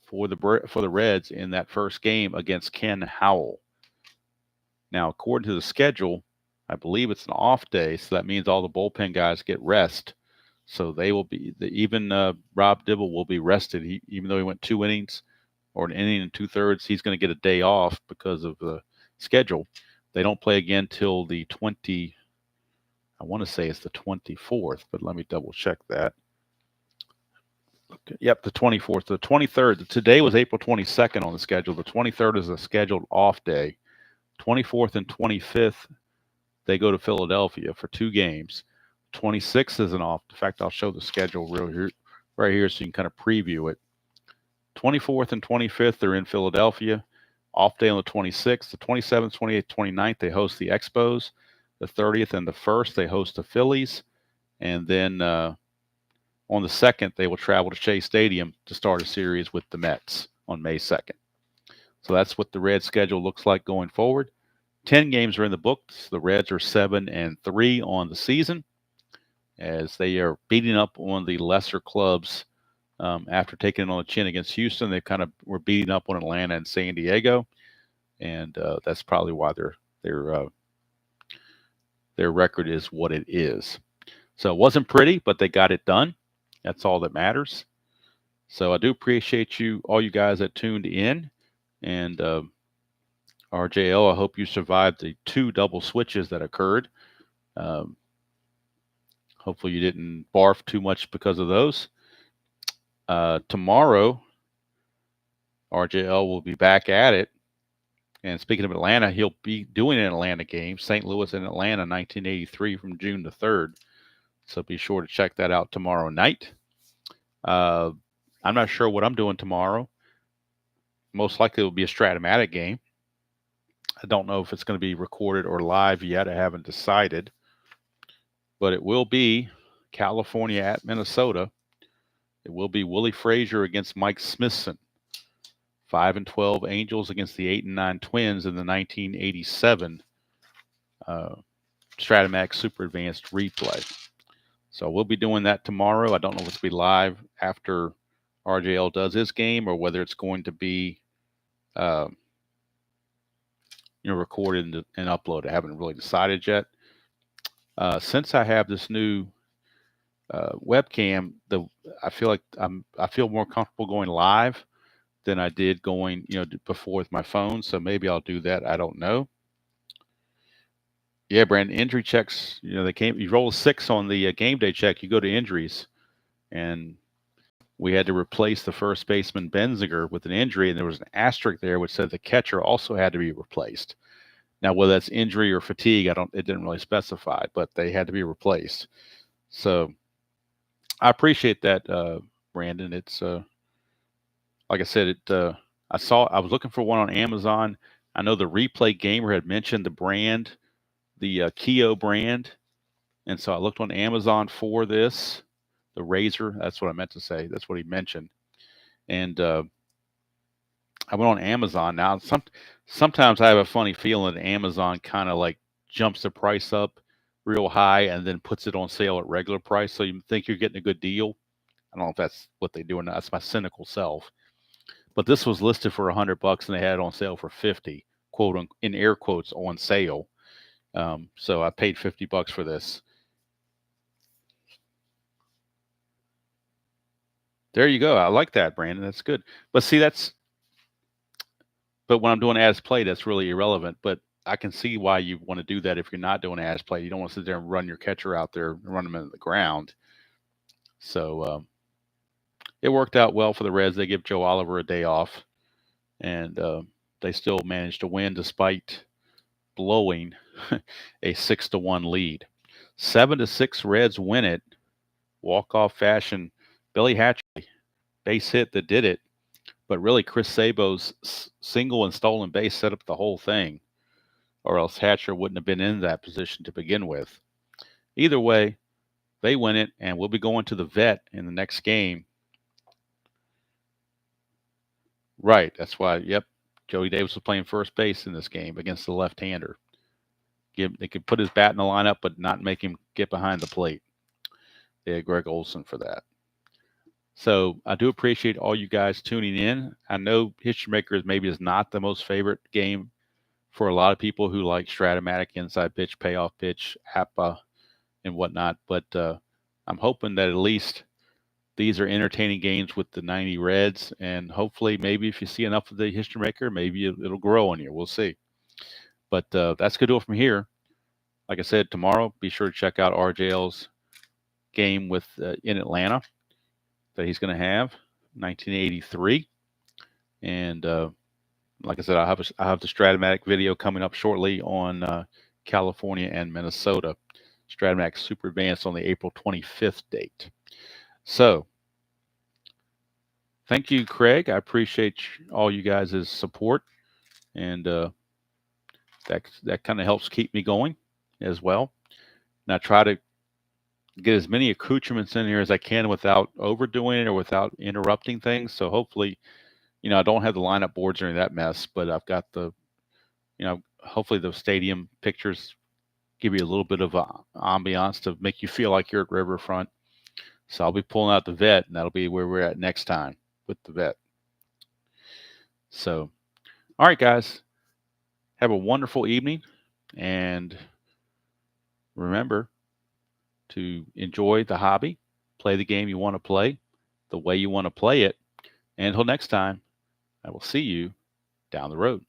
for the Reds in that first game against Ken Howell. Now, according to the schedule, I believe it's an off day, so that means all the bullpen guys get rest. So they will be even Rob Dibble will be rested. Even though he went 2 innings or an inning and 2/3, he's going to get a day off because of the schedule. They don't play again till the 20. I want to say it's the 24th, but let me double check that. Okay. Yep, the 24th. The 23rd. Today was April 22nd on the schedule. The 23rd is a scheduled off day. 24th and 25th, they go to Philadelphia for 2 games. 26th is an off. In fact, I'll show the schedule right here so you can kind of preview it. 24th and 25th, they're in Philadelphia. Off day on the 26th. The 27th, 28th, 29th, they host the Expos. The 30th and the 1st, they host the Phillies. And then on the 2nd, they will travel to Shea Stadium to start a series with the Mets on May 2nd. So that's what the Reds schedule looks like going forward. 10 games are in the books. The Reds are 7-3 on the season as they are beating up on the lesser clubs after taking it on the chin against Houston. They kind of were beating up on Atlanta and San Diego, and that's probably why their record is what it is. So it wasn't pretty, but they got it done. That's all that matters. So I do appreciate all you guys that tuned in. And RJL, I hope you survived the 2 double switches that occurred. Hopefully you didn't barf too much because of those. Tomorrow, RJL will be back at it. And speaking of Atlanta, he'll be doing an Atlanta game, St. Louis and Atlanta, 1983 from June the 3rd. So be sure to check that out tomorrow night. I'm not sure what I'm doing tomorrow. Most likely it will be a Stratomatic game. I don't know if it's going to be recorded or live yet. I haven't decided. But it will be California at Minnesota. It will be Willie Frazier against Mike Smithson. 5-12 Angels against the 8-9 Twins in the 1987 Stratomatic Super Advanced replay. So we'll be doing that tomorrow. I don't know if it's going to be live after RJL does his game, or whether it's going to be uh, recorded and uploaded. I haven't really decided yet. Since I have this new webcam, I feel like I feel more comfortable going live than I did going before with my phone. So maybe I'll do that. I don't know. Yeah, Brandon, injury checks. They came. You roll a 6 on the game day check. You go to injuries, and we had to replace the first baseman Benziger with an injury, and there was an asterisk there which said the catcher also had to be replaced. Now, whether that's injury or fatigue, it didn't really specify, but they had to be replaced. So I appreciate that, Brandon. It's like I said, I was looking for one on Amazon. I know the Replay Gamer had mentioned the brand, the Keo brand, and so I looked on Amazon for this, the Razor. That's what I meant to say. That's what he mentioned, and I went on Amazon. Now, sometimes I have a funny feeling that Amazon kind of like jumps the price up real high and then puts it on sale at regular price, so you think you're getting a good deal. I don't know if that's what they do or not. That's my cynical self. But this was listed for $100 and they had it on sale for 50, quote in air quotes, on sale. So I paid $50 for this. There you go. I like that, Brandon. That's good. But see, but when I'm doing as play, that's really irrelevant. But I can see why you want to do that if you're not doing as play. You don't want to sit there and run your catcher out there and run him into the ground. So it worked out well for the Reds. They give Joe Oliver a day off, and they still managed to win despite blowing a 6-1 lead. 7-6 Reds win it. Walk-off fashion. Billy Hatcher, base hit that did it. But really, Chris Sabo's single and stolen base set up the whole thing, or else Hatcher wouldn't have been in that position to begin with. Either way, they win it, and we'll be going to the vet in the next game. Right, that's why, yep, Joey Davis was playing first base in this game against the left-hander. They could put his bat in the lineup, but not make him get behind the plate. They had Greg Olson for that. So I do appreciate all you guys tuning in. I know History Makers maybe is not the most favorite game for a lot of people who like Stratomatic, inside pitch, payoff pitch, APA, and whatnot. But I'm hoping that at least these are entertaining games with the 90 Reds. And hopefully, maybe if you see enough of the History Maker, maybe it'll grow on you. We'll see. But that's going to do it from here. Like I said, tomorrow, be sure to check out RJL's game with in Atlanta that he's going to have, 1983. And like I said, I have the Stratomatic video coming up shortly on California and Minnesota. Stratomatic Super Advanced on the April 25th date. So, thank you, Craig. I appreciate all you guys' support, and that kind of helps keep me going as well. And I try to get as many accoutrements in here as I can without overdoing it or without interrupting things. So hopefully, I don't have the lineup boards or any of that mess, but I've got hopefully the stadium pictures give you a little bit of ambiance to make you feel like you're at Riverfront. So I'll be pulling out the vet, and that'll be where we're at next time with the vet. So, all right, guys, have a wonderful evening, and remember to enjoy the hobby, play the game you want to play, the way you want to play it. And until next time, I will see you down the road.